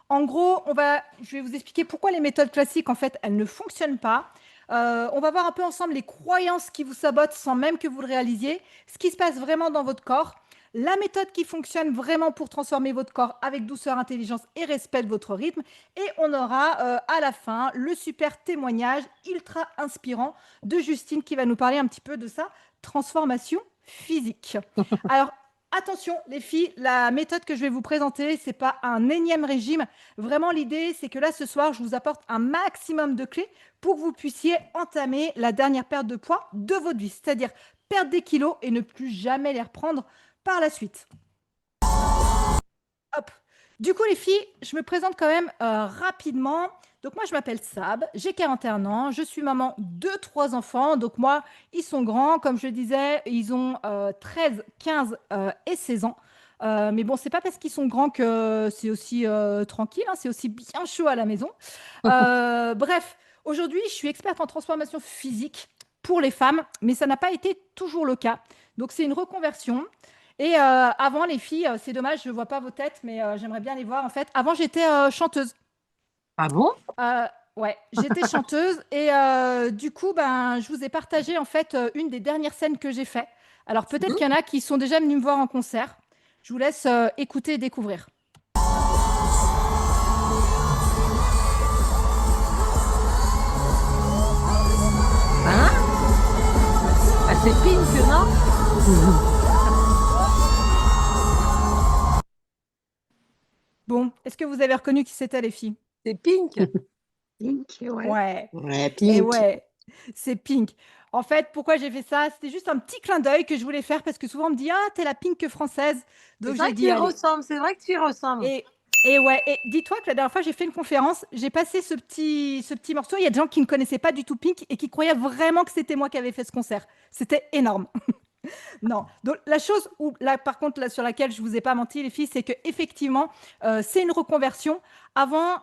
En gros, je vais vous expliquer pourquoi les méthodes classiques, en fait, elles ne fonctionnent pas. On va voir un peu ensemble les croyances qui vous sabotent sans même que vous le réalisiez, ce qui se passe vraiment dans votre corps, la méthode qui fonctionne vraiment pour transformer votre corps avec douceur, intelligence et respect de votre rythme. Et on aura à la fin le super témoignage ultra inspirant de Justine qui va nous parler un petit peu de sa transformation physique. Alors, attention les filles, la méthode que je vais vous présenter, c'est pas un énième régime. Vraiment, l'idée, c'est que là, ce soir, je vous apporte un maximum de clés pour que vous puissiez entamer la dernière perte de poids de votre vie, c'est-à-dire perdre des kilos et ne plus jamais les reprendre par la suite. Hop. Du coup, les filles, je me présente quand même rapidement. Donc, moi, je m'appelle Sab, j'ai 41 ans, je suis maman de 3 enfants. Donc, moi, ils sont grands, comme je disais, ils ont 13, 15 et 16 ans. Mais bon, c'est pas parce qu'ils sont grands que c'est aussi tranquille, hein, c'est aussi bien chaud à la maison. Bref, aujourd'hui, je suis experte en transformation physique pour les femmes, mais ça n'a pas été toujours le cas. Donc, c'est une reconversion. Et avant, les filles, c'est dommage, je ne vois pas vos têtes, mais j'aimerais bien les voir. En fait, avant, j'étais chanteuse. Ah bon? Euh, ouais, j'étais chanteuse et du coup, ben, je vous ai partagé en fait une des dernières scènes que j'ai fait. Alors peut-être qu'il y en a qui sont déjà venus me voir en concert. Je vous laisse écouter et découvrir. Hein? Ah, c'est Pink, non? Bon, est-ce que vous avez reconnu qui c'était, les filles? C'est Pink. Pink, ouais. Ouais, Ouais, et Pink. ouais, c'est Pink. En fait, pourquoi j'ai fait ça? C'était juste un petit clin d'œil que je voulais faire parce que souvent on me dit, ah, t'es la Pink française. C'est Donc vrai j'ai que tu dit, y allez. ressembles, c'est vrai que tu y ressembles. Et ouais, et dis-toi que la dernière fois, j'ai fait une conférence, j'ai passé ce petit morceau. Il y a des gens qui ne connaissaient pas du tout Pink et qui croyaient vraiment que c'était moi qui avais fait ce concert. C'était énorme. Non. Donc, la chose où, là, par contre, là, sur laquelle je ne vous ai pas menti, les filles, c'est qu'effectivement, c'est une reconversion. Avant,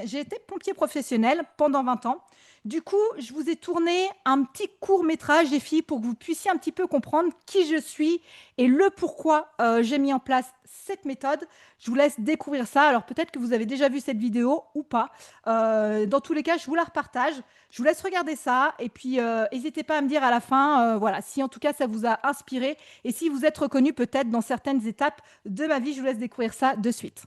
j'ai été pompier professionnel pendant 20 ans. Du coup, je vous ai tourné un petit court-métrage, les filles, pour que vous puissiez un petit peu comprendre qui je suis et le pourquoi j'ai mis en place cette méthode. Je vous laisse découvrir ça. Alors, peut-être que vous avez déjà vu cette vidéo ou pas. Dans tous les cas, je vous la repartage. Je vous laisse regarder ça et puis n'hésitez pas à me dire à la fin, voilà, si en tout cas ça vous a inspiré et si vous êtes reconnu peut-être dans certaines étapes de ma vie, je vous laisse découvrir ça de suite.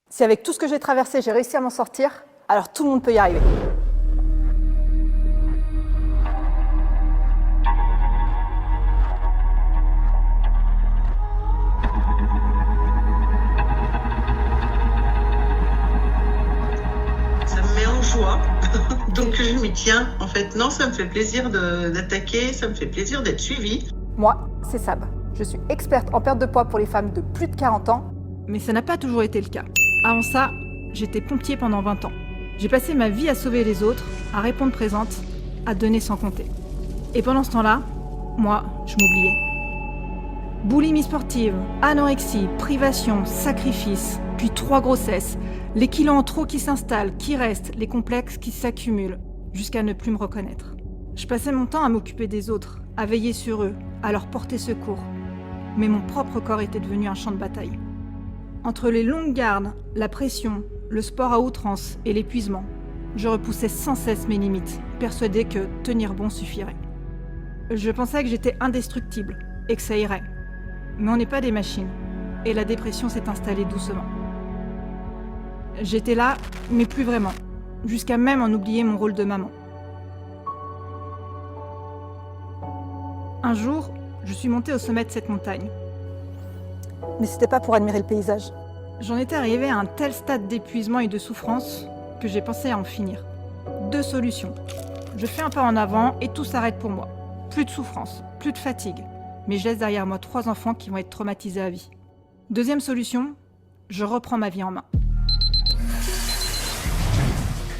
Si avec tout ce que j'ai traversé, j'ai réussi à m'en sortir, alors tout le monde peut y arriver. Ça me met en joie. Donc je m'y tiens. En fait, non, ça me fait plaisir d'attaquer, ça me fait plaisir d'être suivie. Moi, c'est Sab. Je suis experte en perte de poids pour les femmes de plus de 40 ans. Mais ça n'a pas toujours été le cas. Avant ça, j'étais pompier pendant 20 ans. J'ai passé ma vie à sauver les autres, à répondre présente, à donner sans compter. Et pendant ce temps-là, moi, je m'oubliais. Boulimie sportive, anorexie, privation, sacrifice, puis 3 grossesses, les kilos en trop qui s'installent, qui restent, les complexes qui s'accumulent, jusqu'à ne plus me reconnaître. Je passais mon temps à m'occuper des autres, à veiller sur eux, à leur porter secours. Mais mon propre corps était devenu un champ de bataille. Entre les longues gardes, la pression, le sport à outrance et l'épuisement, je repoussais sans cesse mes limites, persuadée que tenir bon suffirait. Je pensais que j'étais indestructible et que ça irait. Mais on n'est pas des machines, et la dépression s'est installée doucement. J'étais là, mais plus vraiment, jusqu'à même en oublier mon rôle de maman. Un jour, je suis montée au sommet de cette montagne. Mais c'était pas pour admirer le paysage. J'en étais arrivée à un tel stade d'épuisement et de souffrance que j'ai pensé à en finir. 2 solutions. Je fais un pas en avant et tout s'arrête pour moi. Plus de souffrance, plus de fatigue. Mais je laisse derrière moi 3 enfants qui vont être traumatisés à vie. Deuxième solution, je reprends ma vie en main.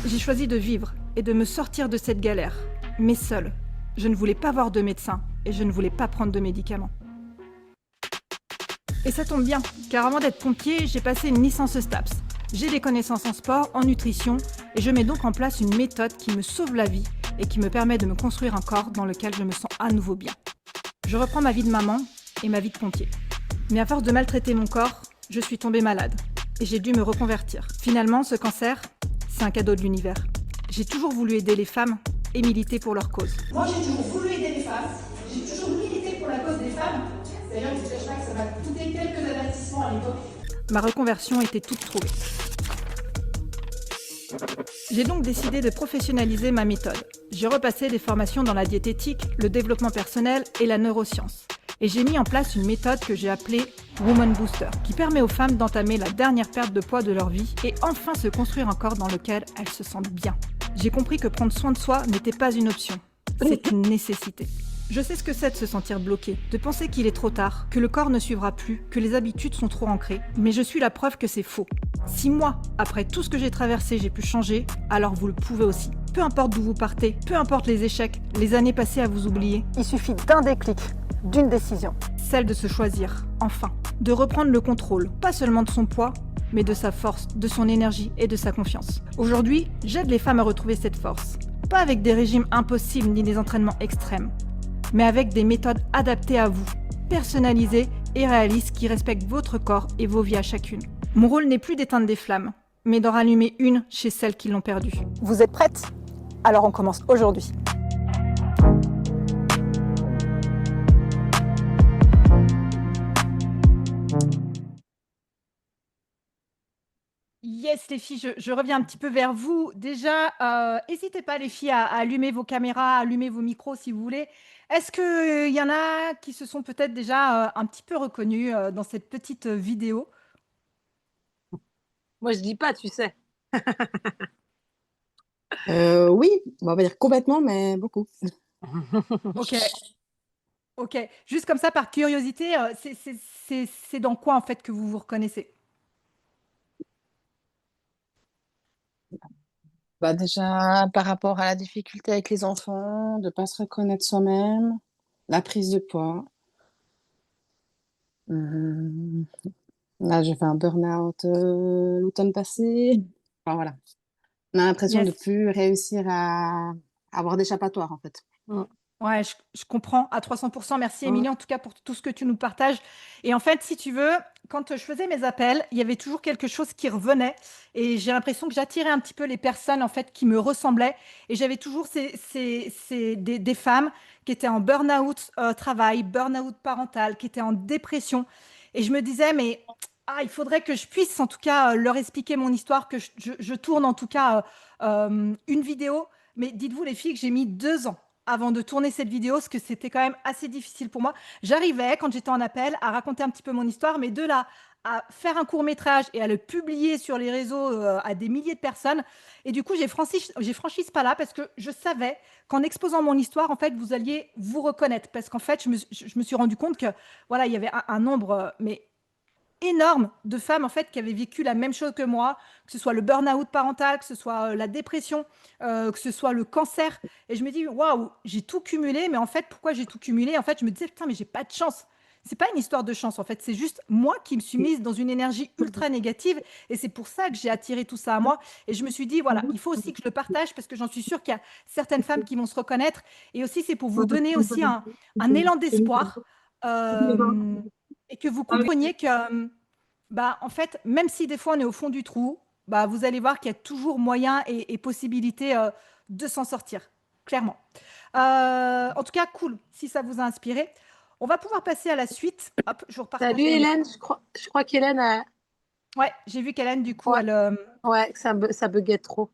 J'ai choisi de vivre et de me sortir de cette galère, mais seule. Je ne voulais pas voir de médecin et je ne voulais pas prendre de médicaments. Et ça tombe bien, car avant d'être pompier, j'ai passé une licence STAPS. J'ai des connaissances en sport, en nutrition, et je mets donc en place une méthode qui me sauve la vie et qui me permet de me construire un corps dans lequel je me sens à nouveau bien. Je reprends ma vie de maman et ma vie de pompier. Mais à force de maltraiter mon corps, je suis tombée malade. et j'ai dû me reconvertir. Finalement, ce cancer, c'est un cadeau de l'univers. J'ai toujours voulu aider les femmes et militer pour leur cause. Moi, j'ai toujours voulu aider les femmes. J'ai toujours milité pour la cause des femmes. D'ailleurs, je ne cache pas que ça m'a coûté quelques avertissements à l'époque. Ma reconversion était toute trouvée. J'ai donc décidé de professionnaliser ma méthode. J'ai repassé des formations dans la diététique, le développement personnel et la neuroscience. Et j'ai mis en place une méthode que j'ai appelée Woman Booster, qui permet aux femmes d'entamer la dernière perte de poids de leur vie et enfin se construire un corps dans lequel elles se sentent bien. J'ai compris que prendre soin de soi n'était pas une option, c'est une nécessité. Je sais ce que c'est de se sentir bloqué, de penser qu'il est trop tard, que le corps ne suivra plus, que les habitudes sont trop ancrées, mais je suis la preuve que c'est faux. Si moi, après tout ce que j'ai traversé, j'ai pu changer, alors vous le pouvez aussi. Peu importe d'où vous partez, peu importe les échecs, les années passées à vous oublier, il suffit d'un déclic, d'une décision. Celle de se choisir, enfin, de reprendre le contrôle, pas seulement de son poids, mais de sa force, de son énergie et de sa confiance. Aujourd'hui, j'aide les femmes à retrouver cette force. Pas avec des régimes impossibles ni des entraînements extrêmes, mais avec des méthodes adaptées à vous, personnalisées et réalistes qui respectent votre corps et vos vies à chacune. Mon rôle n'est plus d'éteindre des flammes, mais d'en rallumer une chez celles qui l'ont perdue. Vous êtes prêtes? Alors on commence aujourd'hui. Yes les filles, je reviens un petit peu vers vous. Déjà, n'hésitez pas les filles à allumer vos caméras, à allumer vos micros si vous voulez. Est-ce qu'il y en a qui se sont peut-être déjà un petit peu reconnus dans cette petite vidéo? Moi, je dis pas, tu sais. Oui, on va dire complètement, mais beaucoup. Ok. Ok. Juste comme ça, par curiosité, c'est dans quoi en fait que vous vous reconnaissez? Bah déjà, par rapport à la difficulté avec les enfants, de ne pas se reconnaître soi-même, la prise de poids. Hum, Là, j'ai fait un burn-out l'automne passé. Enfin, voilà. On a l'impression de ne Yes. plus réussir à avoir d'échappatoire, en fait. Ouais, je comprends à 300%. Merci, Émilie, en tout cas, pour tout ce que tu nous partages. Et en fait, si tu veux, quand je faisais mes appels, il y avait toujours quelque chose qui revenait. Et j'ai l'impression que j'attirais un petit peu les personnes, en fait, qui me ressemblaient. Et j'avais toujours des femmes qui étaient en burn-out travail, burn-out parental, qui étaient en dépression. Et je me disais, mais il faudrait que je puisse, en tout cas, leur expliquer mon histoire, que je tourne, en tout cas, une vidéo. Mais dites-vous, les filles, que j'ai mis 2 ans avant de tourner cette vidéo, parce que c'était quand même assez difficile pour moi. J'arrivais, quand j'étais en appel, à raconter un petit peu mon histoire, mais de là à faire un court-métrage et à le publier sur les réseaux à des milliers de personnes. Et du coup, j'ai franchi ce pas-là parce que je savais qu'en exposant mon histoire, en fait, vous alliez vous reconnaître. Parce qu'en fait, je me suis rendu compte que, voilà, il y avait un nombre, mais énorme de femmes en fait qui avaient vécu la même chose que moi, que ce soit le burn-out parental, que ce soit la dépression, que ce soit le cancer. Et je me dis, waouh, j'ai tout cumulé, mais en fait, pourquoi j'ai tout cumulé? En fait, je me disais, putain, mais j'ai pas de chance. C'est pas une histoire de chance, en fait, c'est juste moi qui me suis mise dans une énergie ultra négative et c'est pour ça que j'ai attiré tout ça à moi. Et je me suis dit, voilà, il faut aussi que je le partage parce que j'en suis sûre qu'il y a certaines femmes qui vont se reconnaître. Et aussi, c'est pour vous donner aussi un élan d'espoir. Et que vous compreniez que, en fait, même si des fois on est au fond du trou, vous allez voir qu'il y a toujours moyen et possibilité de s'en sortir, clairement. En tout cas, cool, si ça vous a inspiré. On va pouvoir passer à la suite. Hop, je vous repartage. Salut Hélène, je crois qu'Hélène a... Ouais, j'ai vu qu'Hélène, du coup, Ouais. elle... Ouais, que ça buguait trop.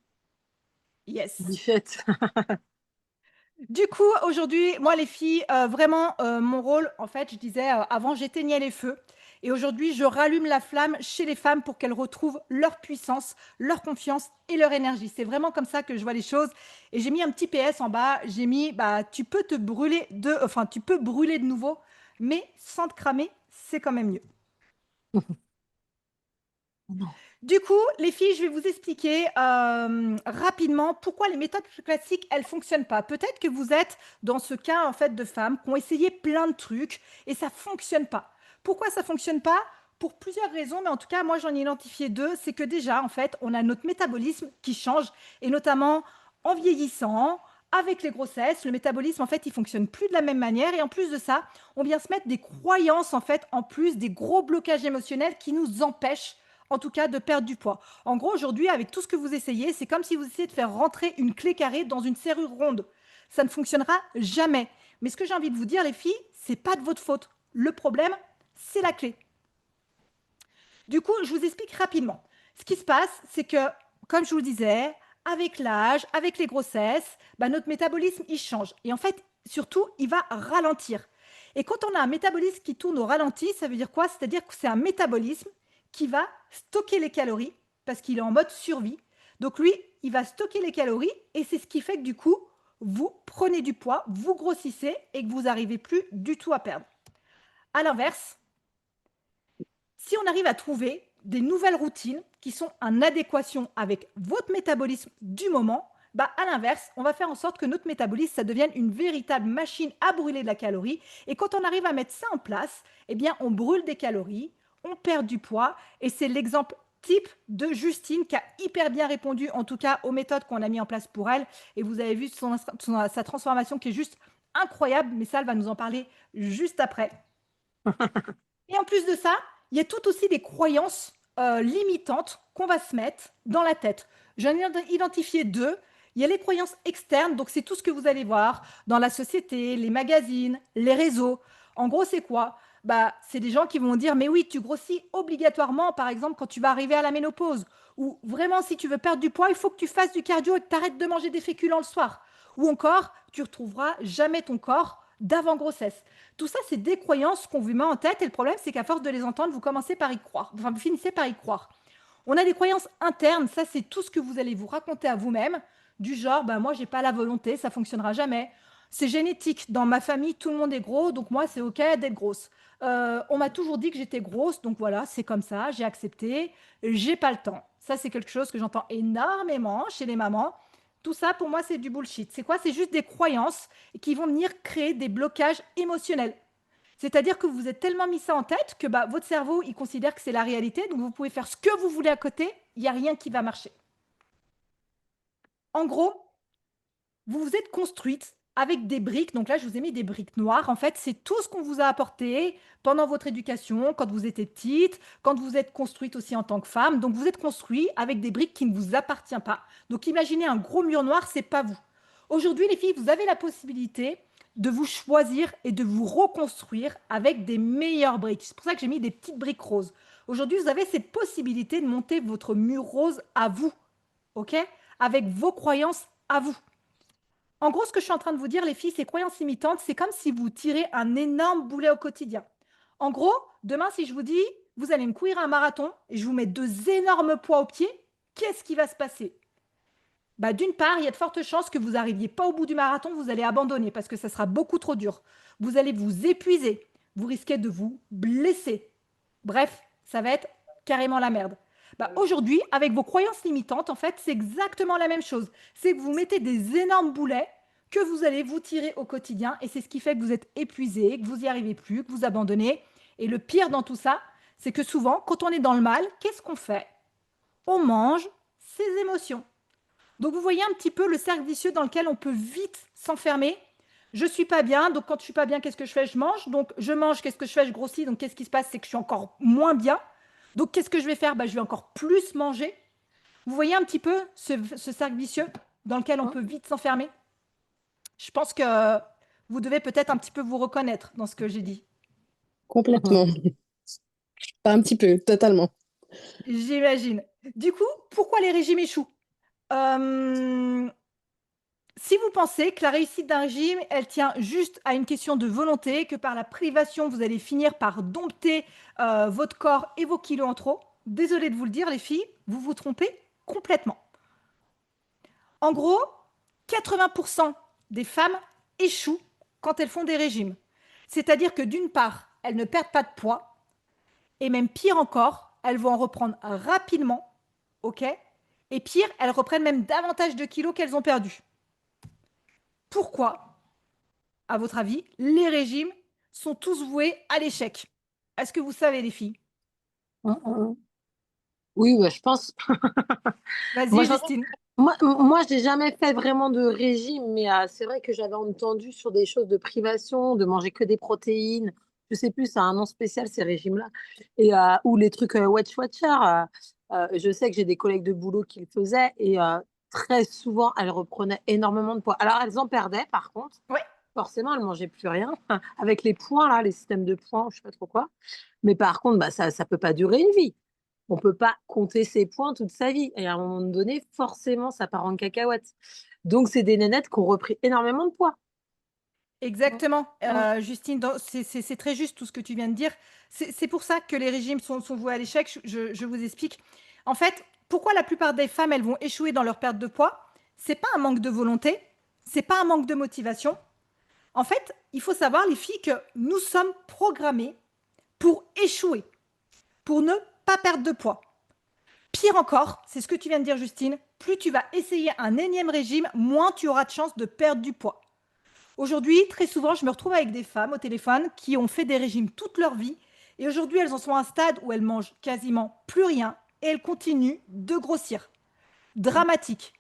Yes. Du fait. Du coup, aujourd'hui, moi, les filles, vraiment, mon rôle, en fait, je disais, avant, j'éteignais les feux. Et aujourd'hui, je rallume la flamme chez les femmes pour qu'elles retrouvent leur puissance, leur confiance et leur énergie. C'est vraiment comme ça que je vois les choses. Et j'ai mis un petit PS en bas. J'ai mis, tu peux brûler de nouveau, mais sans te cramer, c'est quand même mieux. Non. Du coup, les filles, je vais vous expliquer rapidement pourquoi les méthodes classiques, elles ne fonctionnent pas. Peut-être que vous êtes dans ce cas en fait de femmes qui ont essayé plein de trucs et ça ne fonctionne pas. Pourquoi ça ne fonctionne pas? Pour plusieurs raisons, mais en tout cas, moi, j'en ai identifié 2. C'est que déjà, en fait, on a notre métabolisme qui change et notamment en vieillissant, avec les grossesses, le métabolisme, en fait, il fonctionne plus de la même manière. Et en plus de ça, on vient se mettre des croyances, en fait, en plus des gros blocages émotionnels qui nous empêchent en tout cas, de perdre du poids. En gros, aujourd'hui, avec tout ce que vous essayez, c'est comme si vous essayez de faire rentrer une clé carrée dans une serrure ronde. Ça ne fonctionnera jamais. Mais ce que j'ai envie de vous dire, les filles, c'est pas de votre faute. Le problème, c'est la clé. Du coup, je vous explique rapidement. Ce qui se passe, c'est que, comme je vous le disais, avec l'âge, avec les grossesses, notre métabolisme, il change. Et en fait, surtout, il va ralentir. Et quand on a un métabolisme qui tourne au ralenti, ça veut dire quoi? C'est-à-dire que c'est un métabolisme qui va stocker les calories parce qu'il est en mode survie. Donc lui, il va stocker les calories et c'est ce qui fait que du coup, vous prenez du poids, vous grossissez et que vous n'arrivez plus du tout à perdre. À l'inverse, si on arrive à trouver des nouvelles routines qui sont en adéquation avec votre métabolisme du moment, à l'inverse, on va faire en sorte que notre métabolisme, ça devienne une véritable machine à brûler de la calorie. Et quand on arrive à mettre ça en place, eh bien, on brûle des calories, on perd du poids. Et c'est l'exemple type de Justine qui a hyper bien répondu, en tout cas, aux méthodes qu'on a mis en place pour elle. Et vous avez vu sa transformation qui est juste incroyable. Mais ça, elle va nous en parler juste après. Et en plus de ça, il y a tout aussi des croyances limitantes qu'on va se mettre dans la tête. J'en ai identifié 2. Il y a les croyances externes, donc c'est tout ce que vous allez voir dans la société, les magazines, les réseaux. En gros, c'est quoi? C'est des gens qui vont dire, mais oui, tu grossis obligatoirement, par exemple, quand tu vas arriver à la ménopause. Ou vraiment, si tu veux perdre du poids, il faut que tu fasses du cardio et que tu arrêtes de manger des féculents le soir. Ou encore, tu ne retrouveras jamais ton corps d'avant-grossesse. Tout ça, c'est des croyances qu'on vous met en tête et le problème, c'est qu'à force de les entendre, vous commencez par y croire. Enfin, vous finissez par y croire. On a des croyances internes, ça, c'est tout ce que vous allez vous raconter à vous-même, du genre, moi, j'ai pas la volonté, ça fonctionnera jamais. C'est génétique. Dans ma famille, tout le monde est gros, donc moi, c'est OK d'être grosse. On m'a toujours dit que j'étais grosse, donc voilà, c'est comme ça, j'ai accepté, j'ai pas le temps. Ça, c'est quelque chose que j'entends énormément chez les mamans. Tout ça, pour moi, c'est du bullshit. C'est quoi? C'est juste des croyances qui vont venir créer des blocages émotionnels. C'est-à-dire que vous êtes tellement mis ça en tête que votre cerveau, il considère que c'est la réalité, donc vous pouvez faire ce que vous voulez à côté, il n'y a rien qui va marcher. En gros, vous vous êtes construite avec des briques. Donc là, je vous ai mis des briques noires. En fait, c'est tout ce qu'on vous a apporté pendant votre éducation, quand vous étiez petite, quand vous êtes construite aussi en tant que femme. Donc vous êtes construit avec des briques qui ne vous appartiennent pas. Donc imaginez un gros mur noir, c'est pas vous. Aujourd'hui, les filles, vous avez la possibilité de vous choisir et de vous reconstruire avec des meilleures briques. C'est pour ça que j'ai mis des petites briques roses. Aujourd'hui, vous avez cette possibilité de monter votre mur rose à vous, ok? Avec vos croyances à vous. En gros, ce que je suis en train de vous dire, les filles, ces croyances limitantes, c'est comme si vous tirez un énorme boulet au quotidien. En gros, demain, si je vous dis, vous allez me courir un marathon et je vous mets 2 énormes poids aux pieds, qu'est-ce qui va se passer? D'une part, il y a de fortes chances que vous n'arriviez pas au bout du marathon, vous allez abandonner parce que ça sera beaucoup trop dur. Vous allez vous épuiser, vous risquez de vous blesser. Bref, ça va être carrément la merde. Aujourd'hui, avec vos croyances limitantes, en fait, c'est exactement la même chose. C'est que vous mettez des énormes boulets que vous allez vous tirer au quotidien et c'est ce qui fait que vous êtes épuisé, que vous n'y arrivez plus, que vous abandonnez. Et le pire dans tout ça, c'est que souvent, quand on est dans le mal, qu'est-ce qu'on fait? On mange ses émotions. Donc, vous voyez un petit peu le cercle vicieux dans lequel on peut vite s'enfermer. Je ne suis pas bien, donc quand je ne suis pas bien, qu'est-ce que je fais? Je mange. Donc, je mange, qu'est-ce que je fais? Je grossis. Donc, qu'est-ce qui se passe? C'est que je suis encore moins bien. Donc, qu'est-ce que je vais faire? Je vais encore plus manger. Vous voyez un petit peu ce cercle vicieux dans lequel on peut vite s'enfermer? Je pense que vous devez peut-être un petit peu vous reconnaître dans ce que j'ai dit. Complètement. Pas un petit peu, totalement. J'imagine. Du coup, pourquoi les régimes échouent? Si vous pensez que la réussite d'un régime, elle tient juste à une question de volonté, que par la privation, vous allez finir par dompter votre corps et vos kilos en trop, désolée de vous le dire, les filles, vous vous trompez complètement. En gros, 80% des femmes échouent quand elles font des régimes. C'est-à-dire que d'une part, elles ne perdent pas de poids, et même pire encore, elles vont en reprendre rapidement, ok? Et pire, elles reprennent même davantage de kilos qu'elles ont perdus. Pourquoi, à votre avis, les régimes sont tous voués à l'échec? Est-ce que vous savez, les filles? Oui, je pense. Vas-y, Justine. Moi, je n'ai jamais fait vraiment de régime, mais c'est vrai que j'avais entendu sur des choses de privation, de manger que des protéines, je sais plus, c'est un nom spécial ces régimes-là. Et ou les trucs Weight Watcher. Je sais que j'ai des collègues de boulot qui le faisaient et très souvent elles reprenaient énormément de poids. Alors elles en perdaient par contre. Ouais. Forcément, elles mangeaient plus rien avec les points là, les systèmes de points, je sais pas trop quoi. Mais par contre, bah, ça peut pas durer une vie. On peut pas compter ses points toute sa vie. Et à un moment donné, forcément, ça part en cacahuète. Donc, c'est des nénettes qui ont repris énormément de poids. Exactement, Ouais. Justine, c'est très juste tout ce que tu viens de dire. C'est pour ça que les régimes sont voués à l'échec. Je vous explique. En fait, pourquoi la plupart des femmes, elles vont échouer dans leur perte de poids? C'est pas un manque de volonté, c'est pas un manque de motivation. En fait, il faut savoir, les filles, que nous sommes programmées pour échouer, pour ne pas perdre de poids. Pire encore, c'est ce que tu viens de dire, Justine, plus tu vas essayer un énième régime, moins tu auras de chances de perdre du poids. Aujourd'hui, très souvent, je me retrouve avec des femmes au téléphone qui ont fait des régimes toute leur vie et aujourd'hui, elles en sont à un stade où elles mangent quasiment plus rien et elles continuent de grossir. Dramatique.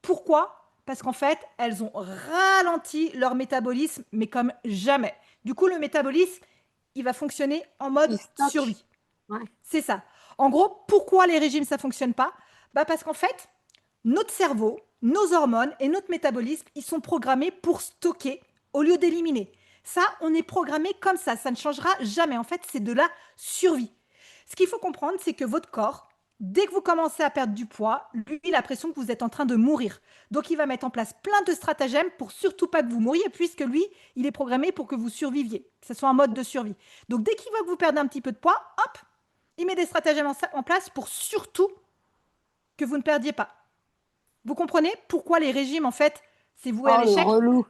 Pourquoi? Parce qu'en fait, elles ont ralenti leur métabolisme, mais comme jamais. Du coup, le métabolisme, il va fonctionner en mode Ils stockent. survie. Ouais. C'est ça. En gros, pourquoi les régimes, ça ne fonctionne pas? Parce qu'en fait, notre cerveau, nos hormones et notre métabolisme, ils sont programmés pour stocker au lieu d'éliminer. Ça, on est programmé comme ça ne changera jamais. En fait, c'est de la survie. Ce qu'il faut comprendre, c'est que votre corps, dès que vous commencez à perdre du poids, lui, il a l'impression que vous êtes en train de mourir. Donc, il va mettre en place plein de stratagèmes pour surtout pas que vous mouriez, puisque lui, il est programmé pour que vous surviviez, que ce soit un mode de survie. Donc, dès qu'il voit que vous perdez un petit peu de poids, hop, il met des stratagèmes en place pour surtout que vous ne perdiez pas. Vous comprenez pourquoi les régimes, en fait, c'est voué à Oh, le l'échec? relou.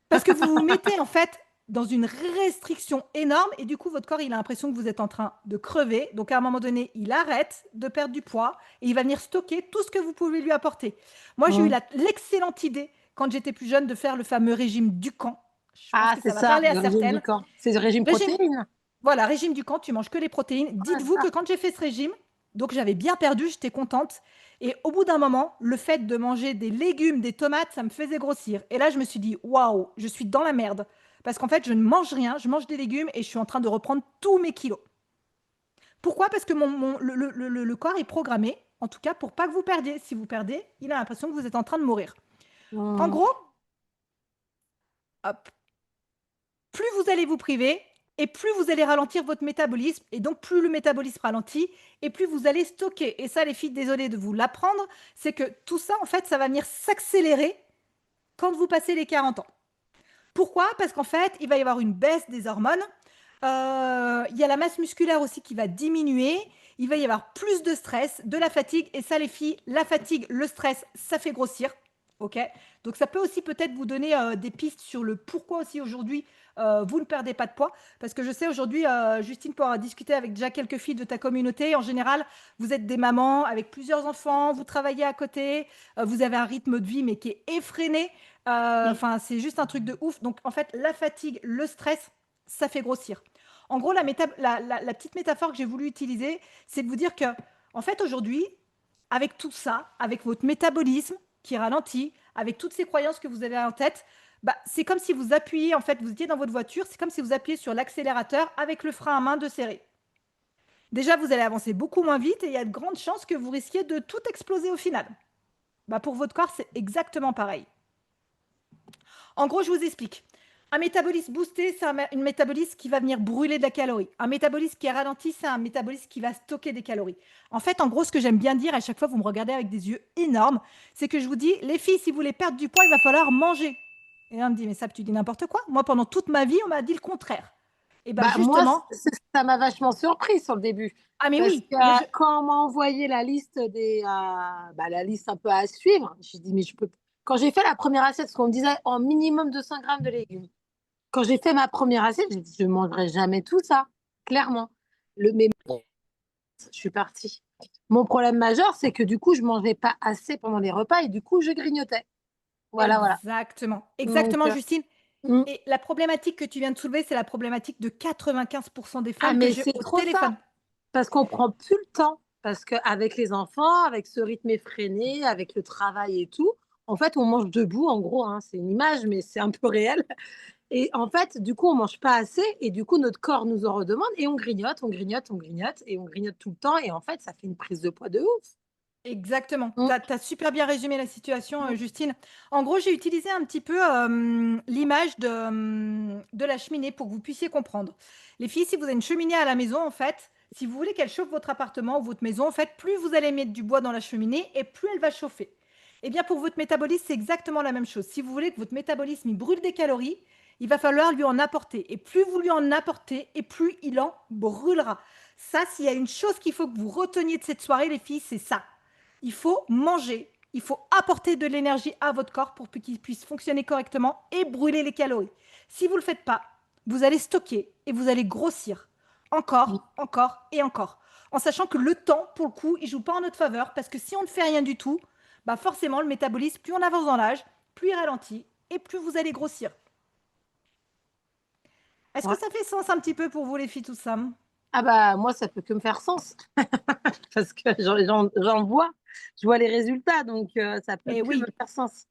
Parce que vous vous mettez, en fait, dans une restriction énorme et du coup, votre corps, il a l'impression que vous êtes en train de crever. Donc, à un moment donné, il arrête de perdre du poids et il va venir stocker tout ce que vous pouvez lui apporter. Moi, j'ai eu l'excellente idée, quand j'étais plus jeune, de faire le fameux régime Ducan. Je pense Ah, que c'est ça va ça, parler à le régime du certaines. camp. C'est le régime Régime, protéines. voilà, régime Ducan, tu manges que les protéines. Ouais, Dites-vous ça. que quand j'ai fait ce régime, donc j'avais bien perdu, j'étais contente. Et au bout d'un moment, le fait de manger des légumes, des tomates, ça me faisait grossir. Et là, je me suis dit, waouh, je suis dans la merde. Parce qu'en fait, je ne mange rien, je mange des légumes et je suis en train de reprendre tous mes kilos. Pourquoi? Parce que le corps est programmé, en tout cas, pour pas que vous perdiez. Si vous perdez, il a l'impression que vous êtes en train de mourir. En Mmh. gros, hop, plus vous allez vous priver et plus vous allez ralentir votre métabolisme. Et donc, plus le métabolisme ralentit et plus vous allez stocker. Et ça, les filles, désolée de vous l'apprendre, c'est que tout ça, en fait, ça va venir s'accélérer quand vous passez les 40 ans. Pourquoi? Parce qu'en fait, il va y avoir une baisse des hormones. Il y a la masse musculaire aussi qui va diminuer. Il va y avoir plus de stress, de la fatigue. Et ça, les filles, la fatigue, le stress, ça fait grossir. Ok? Donc, ça peut aussi peut-être vous donner des pistes sur le pourquoi aussi aujourd'hui vous ne perdez pas de poids. Parce que je sais aujourd'hui, Justine, pour avoir discuté avec déjà quelques filles de ta communauté, en général, vous êtes des mamans avec plusieurs enfants, vous travaillez à côté, vous avez un rythme de vie mais qui est effréné. Enfin, c'est juste un truc de ouf. Donc, en fait, la fatigue, le stress, ça fait grossir. En gros, la petite métaphore que j'ai voulu utiliser, c'est de vous dire que, en fait, aujourd'hui, avec tout ça, avec votre métabolisme qui ralentit, avec toutes ces croyances que vous avez en tête, c'est comme si vous appuyez, en fait, vous étiez dans votre voiture, c'est comme si vous appuyez sur l'accélérateur avec le frein à main de serré. Déjà, vous allez avancer beaucoup moins vite et il y a de grandes chances que vous risquiez de tout exploser au final. Pour votre corps, c'est exactement pareil. En gros, je vous explique. Un métabolisme boosté, c'est un métabolisme qui va venir brûler de la calorie. Un métabolisme qui est ralenti, c'est un métabolisme qui va stocker des calories. En fait, en gros, ce que j'aime bien dire, à chaque fois vous me regardez avec des yeux énormes, c'est que je vous dis, les filles, si vous voulez perdre du poids, il va falloir manger. Et là, on me dit, mais ça, tu dis n'importe quoi. Moi, pendant toute ma vie, on m'a dit le contraire. Et Moi, justement, ça m'a vachement surpris sur le début. ah mais Parce oui, que quand on m'a envoyé la liste la liste un peu à suivre, j'ai dit, mais je peux. Quand j'ai fait la première assiette, parce qu'on me disait en minimum 200 grammes de légumes. Quand j'ai fait ma première assiette, j'ai dit, je ne mangerai jamais tout ça, clairement. Mais je suis partie. Mon problème majeur, c'est que du coup, je ne mangeais pas assez pendant les repas et du coup, je grignotais. Voilà. exactement, Donc, exactement, Justine. mm. Et la problématique que tu viens de soulever, c'est la problématique de 95% des femmes que mais j'ai c'est au trop téléphone. ça. Parce qu'on prend plus le temps. Parce qu'avec les enfants, avec ce rythme effréné, avec le travail et tout, en fait, on mange debout, en gros. Hein. C'est une image, mais c'est un peu réel. Et en fait, du coup, on mange pas assez et du coup, notre corps nous en redemande et on grignote, on grignote, on grignote et on grignote tout le temps et en fait, ça fait une prise de poids de ouf. Exactement. Tu Mm. as super bien résumé la situation, Mm. Justine. En gros, j'ai utilisé un petit peu l'image de la cheminée pour que vous puissiez comprendre. Les filles, si vous avez une cheminée à la maison, en fait, si vous voulez qu'elle chauffe votre appartement ou votre maison, en fait, plus vous allez mettre du bois dans la cheminée et plus elle va chauffer. Eh bien, pour votre métabolisme, c'est exactement la même chose. Si vous voulez que votre métabolisme il brûle des calories, il va falloir lui en apporter. Et plus vous lui en apportez, et plus il en brûlera. Ça, s'il y a une chose qu'il faut que vous reteniez de cette soirée, les filles, c'est ça. Il faut manger, il faut apporter de l'énergie à votre corps pour qu'il puisse fonctionner correctement et brûler les calories. Si vous ne le faites pas, vous allez stocker et vous allez grossir encore, encore et encore. En sachant que le temps, pour le coup, il ne joue pas en notre faveur parce que si on ne fait rien du tout, bah forcément, le métabolisme, plus on avance dans l'âge, plus il ralentit et plus vous allez grossir. Est-ce Ouais. que ça fait sens un petit peu pour vous, les filles, tout ça? Ah bah moi, ça peut que me faire sens parce que j'en vois, je vois les résultats, donc ça peut Eh que me oui. faire sens.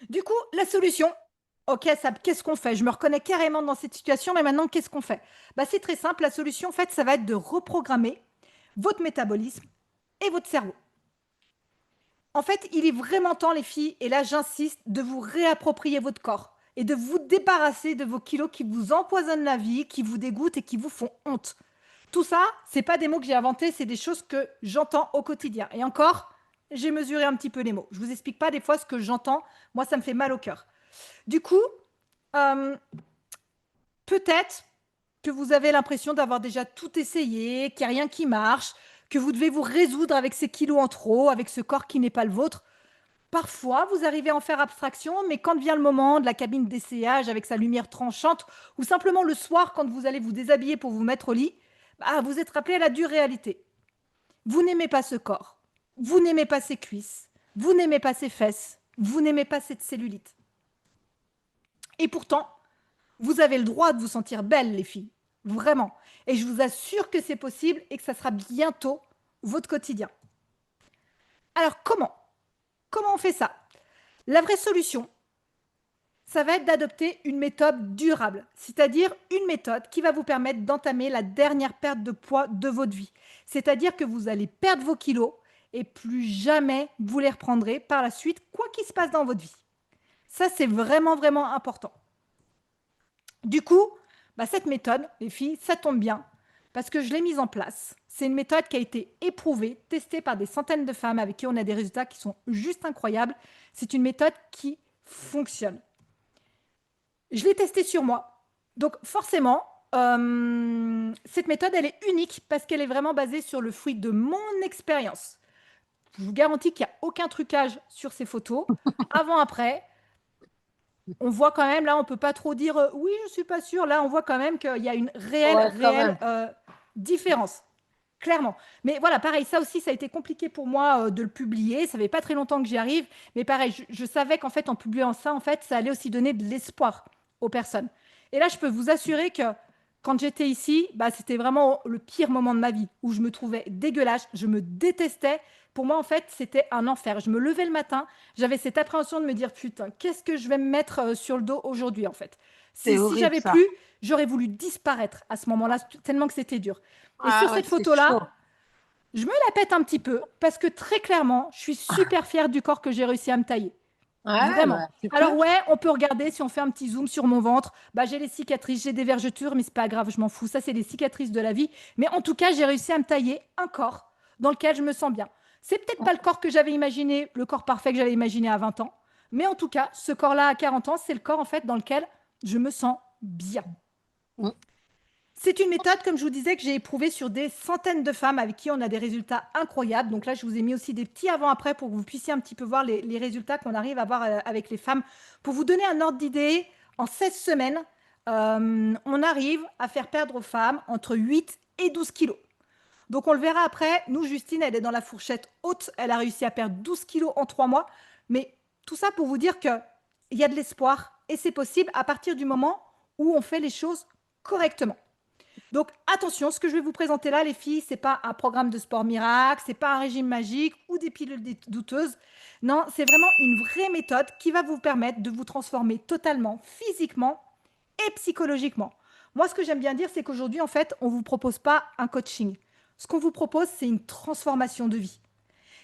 Du coup, la solution, ok, ça, qu'est-ce qu'on fait? Je me reconnais carrément dans cette situation, mais maintenant, qu'est-ce qu'on fait? Bah, c'est très simple. La solution, en fait, ça va être de reprogrammer votre métabolisme et votre cerveau. En fait, il est vraiment temps, les filles, et là, j'insiste, de vous réapproprier votre corps et de vous débarrasser de vos kilos qui vous empoisonnent la vie, qui vous dégoûtent et qui vous font honte. Tout ça, c'est pas des mots que j'ai inventés, c'est des choses que j'entends au quotidien. Et encore, j'ai mesuré un petit peu les mots. Je vous explique pas des fois ce que j'entends. Moi, ça me fait mal au cœur. Du coup, euh, peut-être que vous avez l'impression d'avoir déjà tout essayé, qu'il n'y a rien qui marche, que vous devez vous résoudre avec ces kilos en trop, avec ce corps qui n'est pas le vôtre. Parfois, vous arrivez à en faire abstraction, mais quand vient le moment de la cabine d'essayage avec sa lumière tranchante, ou simplement le soir quand vous allez vous déshabiller pour vous mettre au lit, bah, vous êtes rappelé à la dure réalité. Vous n'aimez pas ce corps, vous n'aimez pas ses cuisses, vous n'aimez pas ses fesses, vous n'aimez pas cette cellulite. Et pourtant, vous avez le droit de vous sentir belle, les filles. Vraiment. Et je vous assure que c'est possible et que ça sera bientôt votre quotidien. Alors, comment on fait ça? La vraie solution, ça va être d'adopter une méthode durable, c'est-à-dire une méthode qui va vous permettre d'entamer la dernière perte de poids de votre vie. C'est-à-dire que vous allez perdre vos kilos et plus jamais vous les reprendrez par la suite, quoi qu'il se passe dans votre vie. Ça, c'est vraiment, vraiment important. Du coup, bah, cette méthode, les filles, ça tombe bien parce que je l'ai mise en place. C'est une méthode qui a été éprouvée, testée par des centaines de femmes avec qui on a des résultats qui sont juste incroyables. C'est une méthode qui fonctionne. Je l'ai testée sur moi. Donc forcément, cette méthode, elle est unique parce qu'elle est vraiment basée sur le fruit de mon expérience. Je vous garantis qu'il n'y a aucun trucage sur ces photos. Avant, après, on voit quand même, là, on ne peut pas trop dire oui, je ne suis pas sûre. Là, on voit quand même qu'il y a une Ouais, quand réelle même. différence. Clairement. Mais voilà, pareil, ça aussi, ça a été compliqué pour moi de le publier. Ça fait pas très longtemps que j'y arrive. Mais pareil, je savais qu'en fait, en publiant ça, en fait, ça allait aussi donner de l'espoir aux personnes. Et là, je peux vous assurer que quand j'étais ici, bah, c'était vraiment le pire moment de ma vie où je me trouvais dégueulasse, je me détestais. Pour moi, en fait, c'était un enfer. Je me levais le matin, j'avais cette appréhension de me dire putain, qu'est-ce que je vais me mettre sur le dos aujourd'hui, en fait. C'est Si horrible j'avais ça. plus, j'aurais voulu disparaître à ce moment-là, tellement que c'était dur. Et Ah sur ouais, cette c'est photo-là, chaud. je me la pète un petit peu parce que très clairement, je suis super fière du corps que j'ai réussi à me tailler. Ouais, Vraiment. bah Alors super. ouais, on peut regarder si on fait un petit zoom sur mon ventre. Bah j'ai les cicatrices, j'ai des vergetures, mais c'est pas grave, je m'en fous. Ça c'est les cicatrices de la vie. Mais en tout cas, j'ai réussi à me tailler un corps dans lequel je me sens bien. C'est peut-être pas le corps que j'avais imaginé, le corps parfait que j'avais imaginé à 20 ans, mais en tout cas, ce corps-là à 40 ans, c'est le corps en fait dans lequel je me sens bien. Mm. C'est une méthode, comme je vous disais, que j'ai éprouvée sur des centaines de femmes avec qui on a des résultats incroyables. Donc là, je vous ai mis aussi des petits avant-après pour que vous puissiez un petit peu voir les résultats qu'on arrive à avoir avec les femmes. Pour vous donner un ordre d'idée, en 16 semaines, on arrive à faire perdre aux femmes entre 8 et 12 kilos. Donc on le verra après. Nous, Justine, elle est dans la fourchette haute. Elle a réussi à perdre 12 kilos en 3 mois. Mais tout ça pour vous dire qu'il y a de l'espoir et c'est possible à partir du moment où on fait les choses correctement. Donc attention, ce que je vais vous présenter là, les filles, c'est pas un programme de sport miracle, c'est pas un régime magique ou des pilules douteuses. Non, c'est vraiment une vraie méthode qui va vous permettre de vous transformer totalement, physiquement et psychologiquement. Moi, ce que j'aime bien dire, c'est qu'aujourd'hui, en fait, on ne vous propose pas un coaching. Ce qu'on vous propose, c'est une transformation de vie.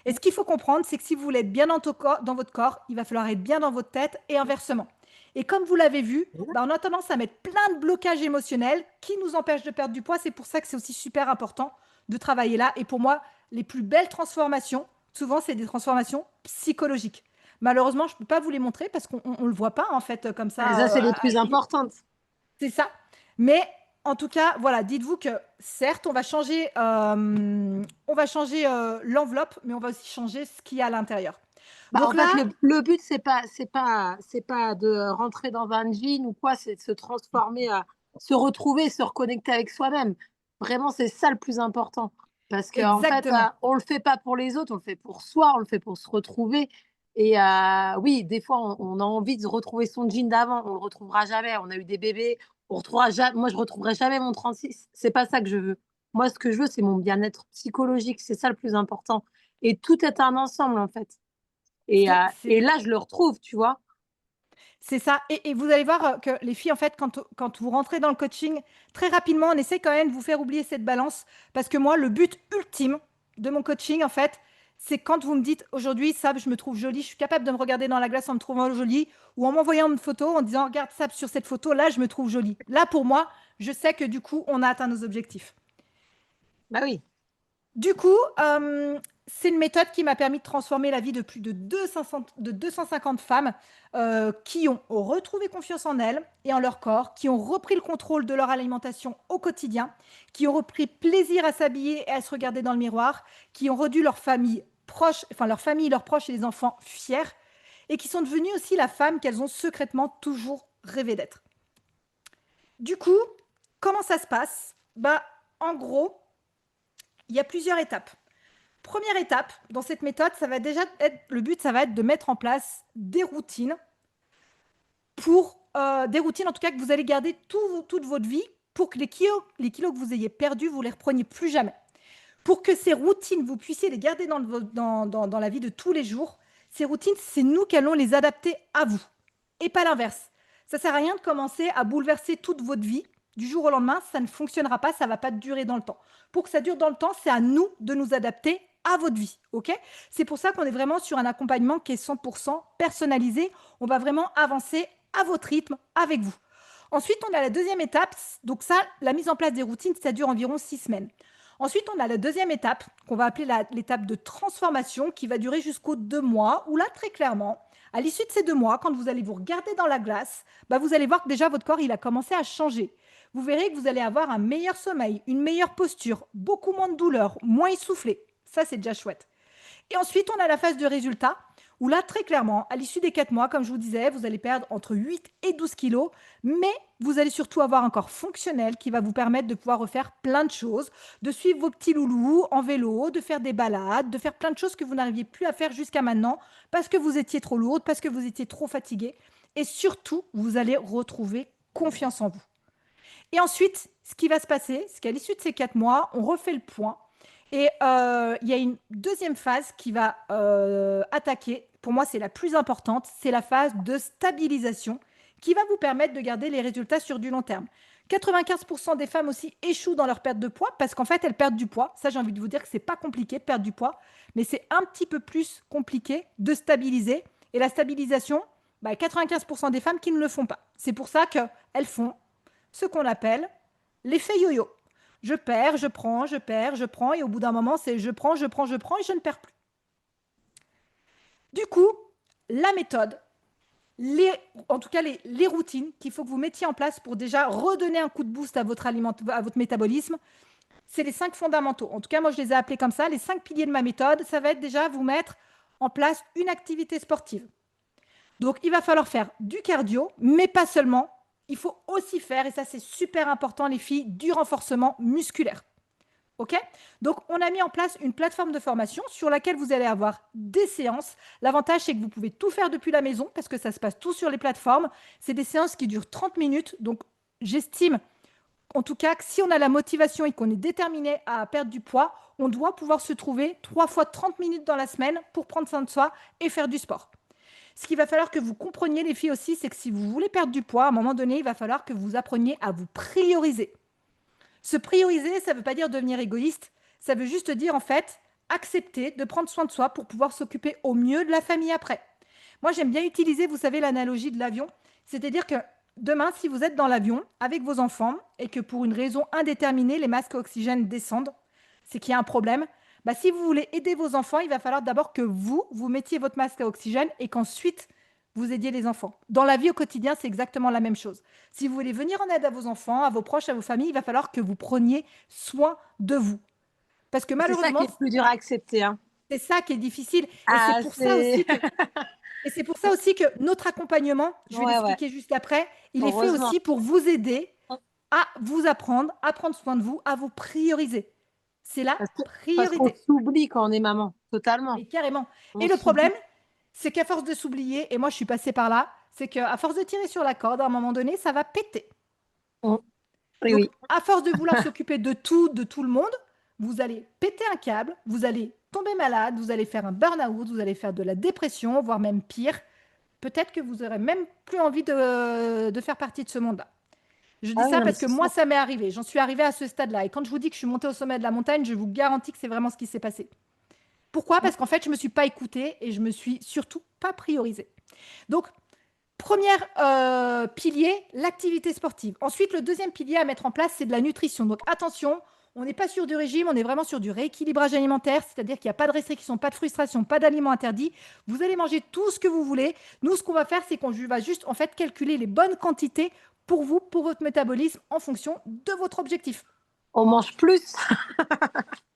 Et ce qu'il faut comprendre, c'est que si vous voulez être bien dans votre corps, il va falloir être bien dans votre tête et inversement. Et comme vous l'avez vu, on a tendance à mettre plein de blocages émotionnels qui nous empêchent de perdre du poids. C'est pour ça que c'est aussi super important de travailler là. Et pour moi, les plus belles transformations, souvent, c'est des transformations psychologiques. Malheureusement, je ne peux pas vous les montrer parce qu'on ne le voit pas, en fait, comme ça. Et ça, c'est les plus importantes. C'est ça. Mais en tout cas, voilà, dites-vous que certes, on va changer l'enveloppe, mais on va aussi changer ce qu'il y a à l'intérieur. Bah, Donc en là, fait, le but, c'est pas de rentrer dans un jean ou quoi, c'est de se transformer, se retrouver, se reconnecter avec soi-même. Vraiment, c'est ça le plus important. Parce qu'en fait, exactement. on le fait pas pour les autres, on le fait pour soi, on le fait pour se retrouver. Et oui, des fois, on a envie de retrouver son jean d'avant, on le retrouvera jamais. On a eu des bébés, on retrouvera jamais. Moi, je retrouverai jamais mon 36. C'est pas ça que je veux. Moi, ce que je veux, c'est mon bien-être psychologique. C'est ça le plus important. Et tout est un ensemble, en fait. Et là, je le retrouve, tu vois. C'est ça. Et vous allez voir que les filles, en fait, quand vous rentrez dans le coaching, très rapidement, on essaie quand même de vous faire oublier cette balance. Parce que moi, le but ultime de mon coaching, en fait, c'est quand vous me dites aujourd'hui, Sab, je me trouve jolie, je suis capable de me regarder dans la glace en me trouvant jolie, ou en m'envoyant une photo, en disant, regarde Sab, sur cette photo, là, je me trouve jolie. Là, pour moi, je sais que du coup, on a atteint nos objectifs. Bah oui. Du coup, c'est une méthode qui m'a permis de transformer la vie de plus de 250 femmes qui ont retrouvé confiance en elles et en leur corps, qui ont repris le contrôle de leur alimentation au quotidien, qui ont repris plaisir à s'habiller et à se regarder dans le miroir, qui ont rendu leur famille proche, enfin leur famille, leurs proches et les enfants fiers, et qui sont devenues aussi la femme qu'elles ont secrètement toujours rêvé d'être. Du coup, comment ça se passe? Bah, en gros, il y a plusieurs étapes. Première étape dans cette méthode, ça va déjà être, le but, ça va être de mettre en place des routines des routines en tout cas que vous allez garder toute votre vie pour que les kilos que vous ayez perdus, vous les repreniez plus jamais. Pour que ces routines, vous puissiez les garder dans la vie de tous les jours, ces routines, c'est nous qui allons les adapter à vous et pas l'inverse. Ça ne sert à rien de commencer à bouleverser toute votre vie du jour au lendemain, ça ne fonctionnera pas, ça ne va pas durer dans le temps. Pour que ça dure dans le temps, c'est à nous de nous adapter à votre vie, ok? C'est pour ça qu'on est vraiment sur un accompagnement qui est 100% personnalisé. On va vraiment avancer à votre rythme avec vous. Ensuite, on a la deuxième étape. Donc ça, la mise en place des routines, ça dure environ 6 semaines. Ensuite, on a la deuxième étape qu'on va appeler l'étape de transformation qui va durer jusqu'aux 2 mois où là, très clairement, à l'issue de ces 2 mois, quand vous allez vous regarder dans la glace, bah, vous allez voir que déjà votre corps, il a commencé à changer. Vous verrez que vous allez avoir un meilleur sommeil, une meilleure posture, beaucoup moins de douleur, moins essoufflé. Ça, c'est déjà chouette. Et ensuite, on a la phase de résultat, où là, très clairement, à l'issue des 4 mois, comme je vous disais, vous allez perdre entre 8 et 12 kilos, mais vous allez surtout avoir un corps fonctionnel qui va vous permettre de pouvoir refaire plein de choses, de suivre vos petits loulous en vélo, de faire des balades, de faire plein de choses que vous n'arriviez plus à faire jusqu'à maintenant, parce que vous étiez trop lourde, parce que vous étiez trop fatiguée. Et surtout, vous allez retrouver confiance en vous. Et ensuite, ce qui va se passer, c'est qu'à l'issue de ces 4 mois, on refait le point. Et il y a une deuxième phase qui va attaquer. Pour moi, c'est la plus importante. C'est la phase de stabilisation qui va vous permettre de garder les résultats sur du long terme. 95% des femmes aussi échouent dans leur perte de poids parce qu'en fait, elles perdent du poids. Ça, j'ai envie de vous dire que ce n'est pas compliqué de perdre du poids, mais c'est un petit peu plus compliqué de stabiliser. Et la stabilisation, 95% des femmes qui ne le font pas. C'est pour ça qu'elles font ce qu'on appelle l'effet yo-yo. Je perds, je prends, je perds, je prends, et au bout d'un moment, c'est je prends, je prends, je prends, et je ne perds plus. Du coup, la méthode, en tout cas les routines qu'il faut que vous mettiez en place pour déjà redonner un coup de boost à votre métabolisme, c'est les 5 fondamentaux. En tout cas, moi, je les ai appelés comme ça. Les 5 piliers de ma méthode, ça va être déjà vous mettre en place une activité sportive. Donc, il va falloir faire du cardio, mais pas seulement. Il faut aussi faire, et ça c'est super important les filles, du renforcement musculaire. Ok? Donc on a mis en place une plateforme de formation sur laquelle vous allez avoir des séances. L'avantage c'est que vous pouvez tout faire depuis la maison parce que ça se passe tout sur les plateformes. C'est des séances qui durent 30 minutes. Donc j'estime en tout cas que si on a la motivation et qu'on est déterminé à perdre du poids, on doit pouvoir se trouver 3 fois 30 minutes dans la semaine pour prendre soin de soi et faire du sport. Ce qu'il va falloir que vous compreniez, les filles aussi, c'est que si vous voulez perdre du poids, à un moment donné, il va falloir que vous appreniez à vous prioriser. Se prioriser, ça ne veut pas dire devenir égoïste, ça veut juste dire en fait accepter de prendre soin de soi pour pouvoir s'occuper au mieux de la famille après. Moi, j'aime bien utiliser, vous savez, l'analogie de l'avion. C'est-à-dire que demain, si vous êtes dans l'avion avec vos enfants et que pour une raison indéterminée, les masques à oxygène descendent, c'est qu'il y a un problème. Bah, si vous voulez aider vos enfants, il va falloir d'abord que vous mettiez votre masque à oxygène et qu'ensuite, vous aidiez les enfants. Dans la vie au quotidien, c'est exactement la même chose. Si vous voulez venir en aide à vos enfants, à vos proches, à vos familles, il va falloir que vous preniez soin de vous. Parce que C'est ça qui malheureusement, est le plus dur à accepter. Hein. c'est ça qui est difficile. Ah, Et c'est pour ça aussi que notre accompagnement, je vais l'expliquer juste après, il est fait Heureusement. aussi pour vous aider à vous apprendre, à prendre soin de vous, à vous prioriser. C'est la Parce qu'on priorité. s'oublie quand on est maman, totalement. Et carrément. On Et le s'oublie. problème, c'est qu'à force de s'oublier, et moi je suis passée par là, c'est qu'à force de tirer sur la corde, à un moment donné, ça va péter. Oui, Donc, oui. à force de vouloir s'occuper de tout le monde, vous allez péter un câble, vous allez tomber malade, vous allez faire un burn-out, vous allez faire de la dépression, voire même pire. Peut-être que vous n'aurez même plus envie de faire partie de ce monde-là. Je dis Ah oui, ça non, parce mais que c'est moi, ça. ça m'est arrivé. J'en suis arrivée à ce stade-là. Et quand je vous dis que je suis montée au sommet de la montagne, je vous garantis que c'est vraiment ce qui s'est passé. Pourquoi? Parce qu'en fait, je ne me suis pas écoutée et je ne me suis surtout pas priorisée. Donc, premier pilier, l'activité sportive. Ensuite, le deuxième pilier à mettre en place, c'est de la nutrition. Donc, attention, on n'est pas sur du régime, on est vraiment sur du rééquilibrage alimentaire, c'est-à-dire qu'il n'y a pas de restriction, pas de frustration, pas d'aliments interdits. Vous allez manger tout ce que vous voulez. Nous, ce qu'on va faire, c'est qu'on va juste en fait calculer les bonnes quantités pour vous, pour votre métabolisme, en fonction de votre objectif. On mange plus.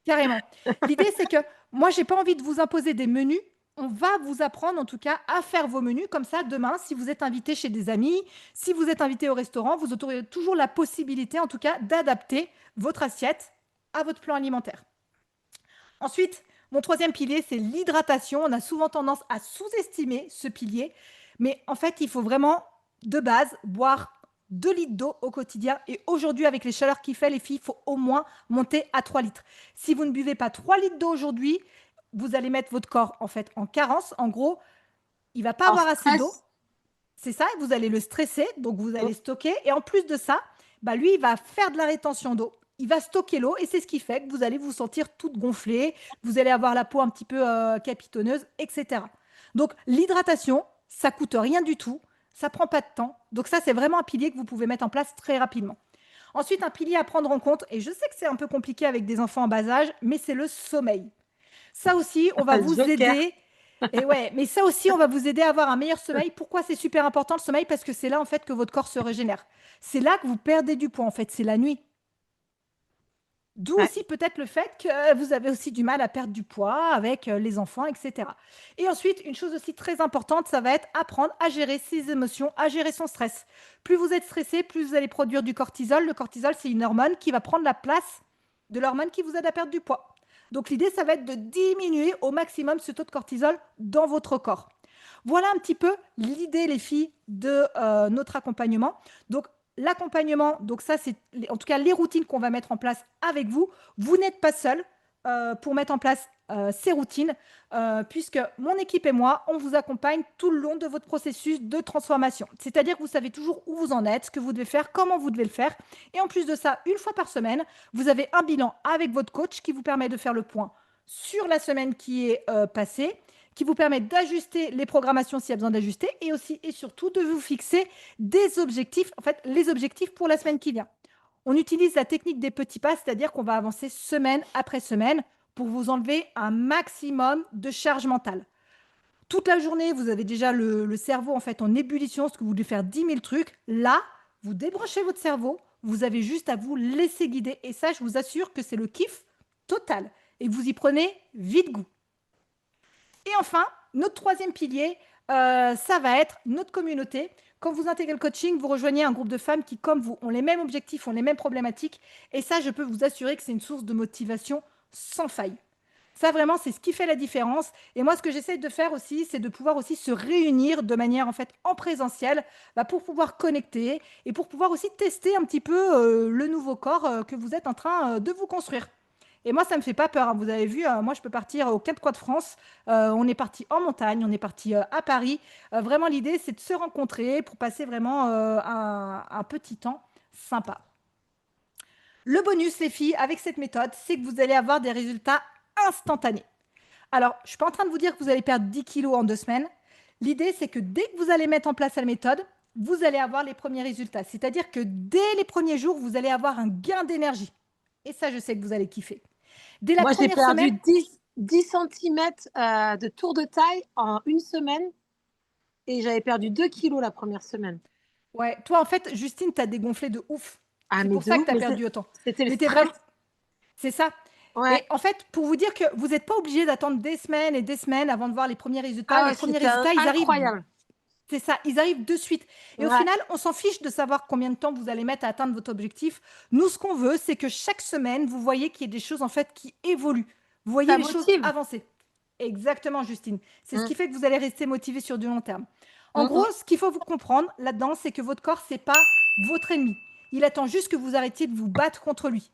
Carrément. L'idée, c'est que moi, je n'ai pas envie de vous imposer des menus. On va vous apprendre en tout cas à faire vos menus. Comme ça, demain, si vous êtes invité chez des amis, si vous êtes invité au restaurant, vous aurez toujours la possibilité en tout cas d'adapter votre assiette à votre plan alimentaire. Ensuite, mon troisième pilier, c'est l'hydratation. On a souvent tendance à sous-estimer ce pilier. Mais en fait, il faut vraiment, de base, boire 2 litres d'eau au quotidien. Et aujourd'hui, avec les chaleurs qu'il fait, les filles, il faut au moins monter à 3 litres. Si vous ne buvez pas 3 litres d'eau aujourd'hui, vous allez mettre votre corps en fait en carence. En gros, il ne va pas avoir assez d'eau. C'est ça, vous allez le stresser, donc vous allez stocker. Et en plus de ça, bah lui, il va faire de la rétention d'eau. Il va stocker l'eau et c'est ce qui fait que vous allez vous sentir toute gonflée, vous allez avoir la peau un petit peu capitonneuse, etc. Donc l'hydratation, ça coûte rien du tout, ça prend pas de temps. Donc ça, c'est vraiment un pilier que vous pouvez mettre en place très rapidement. Ensuite, un pilier à prendre en compte, et je sais que c'est un peu compliqué avec des enfants en bas âge, mais c'est le sommeil. Ça aussi, on va vous aider. Et ouais, mais ça aussi, on va vous aider à avoir un meilleur sommeil. Pourquoi c'est super important le sommeil? Parce que c'est là en fait que votre corps se régénère. C'est là que vous perdez du poids en fait, c'est la nuit. D'où aussi peut-être le fait que vous avez aussi du mal à perdre du poids avec les enfants, etc. Et ensuite, une chose aussi très importante, ça va être apprendre à gérer ses émotions, à gérer son stress. Plus vous êtes stressé, plus vous allez produire du cortisol. Le cortisol, c'est une hormone qui va prendre la place de l'hormone qui vous aide à perdre du poids. Donc l'idée, ça va être de diminuer au maximum ce taux de cortisol dans votre corps. Voilà un petit peu l'idée, les filles, de notre accompagnement. Donc l'accompagnement, donc ça, c'est en tout cas les routines qu'on va mettre en place avec vous. Vous n'êtes pas seul pour mettre en place ces routines, puisque mon équipe et moi, on vous accompagne tout le long de votre processus de transformation. C'est-à-dire que vous savez toujours où vous en êtes, ce que vous devez faire, comment vous devez le faire. Et en plus de ça, une fois par semaine, vous avez un bilan avec votre coach qui vous permet de faire le point sur la semaine qui est passée, qui vous permet d'ajuster les programmations s'il y a besoin d'ajuster, et aussi et surtout de vous fixer des objectifs, en fait, les objectifs pour la semaine qui vient. On utilise la technique des petits pas, c'est-à-dire qu'on va avancer semaine après semaine pour vous enlever un maximum de charge mentale. Toute la journée, vous avez déjà le cerveau en fait en ébullition, parce que vous devez faire 10 000 trucs. Là, vous débranchez votre cerveau, vous avez juste à vous laisser guider. Et ça, je vous assure que c'est le kiff total. Et vous y prenez vite goût. Et enfin, notre troisième pilier, ça va être notre communauté. Quand vous intégrez le coaching, vous rejoignez un groupe de femmes qui, comme vous, ont les mêmes objectifs, ont les mêmes problématiques. Et ça, je peux vous assurer que c'est une source de motivation sans faille. Ça, vraiment, c'est ce qui fait la différence. Et moi, ce que j'essaie de faire aussi, c'est de pouvoir aussi se réunir de manière, en fait, en présentiel, pour pouvoir connecter et pour pouvoir aussi tester un petit peu le nouveau corps que vous êtes en train de vous construire. Et moi, ça me fait pas peur, hein. Vous avez vu, moi, je peux partir aux quatre coins de France. On est parti en montagne, on est parti à Paris. Vraiment, l'idée, c'est de se rencontrer pour passer vraiment un petit temps sympa. Le bonus, les filles, avec cette méthode, c'est que vous allez avoir des résultats instantanés. Alors, je ne suis pas en train de vous dire que vous allez perdre 10 kilos en 2 semaines. L'idée, c'est que dès que vous allez mettre en place la méthode, vous allez avoir les premiers résultats. C'est-à-dire que dès les premiers jours, vous allez avoir un gain d'énergie. Et ça, je sais que vous allez kiffer. Dès la Moi, j'ai première perdu semaine, 10 cm de tour de taille en une semaine et j'avais perdu 2 kilos la première semaine. ouais, toi, en fait, Justine, tu as dégonflé de ouf. Ah, C'est mais pour de ça que ouf, tu as mais perdu autant. c'était le Mais t'es stress. vraiment... C'est ça. Ouais. Et en fait, pour vous dire que vous n'êtes pas obligé d'attendre des semaines et des semaines avant de voir les premiers résultats. Ah Les ouais, premiers c'était résultats, ils arrivent. incroyable. C'est ça, ils arrivent de suite. Et au Ouais. final, on s'en fiche de savoir combien de temps vous allez mettre à atteindre votre objectif. Nous, ce qu'on veut, c'est que chaque semaine, vous voyez qu'il y a des choses en fait qui évoluent. Vous voyez Ça les choses motive. avancer. Exactement, Justine. C'est ce Mm. qui fait que vous allez rester motivé sur du long terme. En Mm, gros, mm. ce qu'il faut vous comprendre là-dedans, c'est que votre corps, c'est pas votre ennemi. Il attend juste que vous arrêtiez de vous battre contre lui.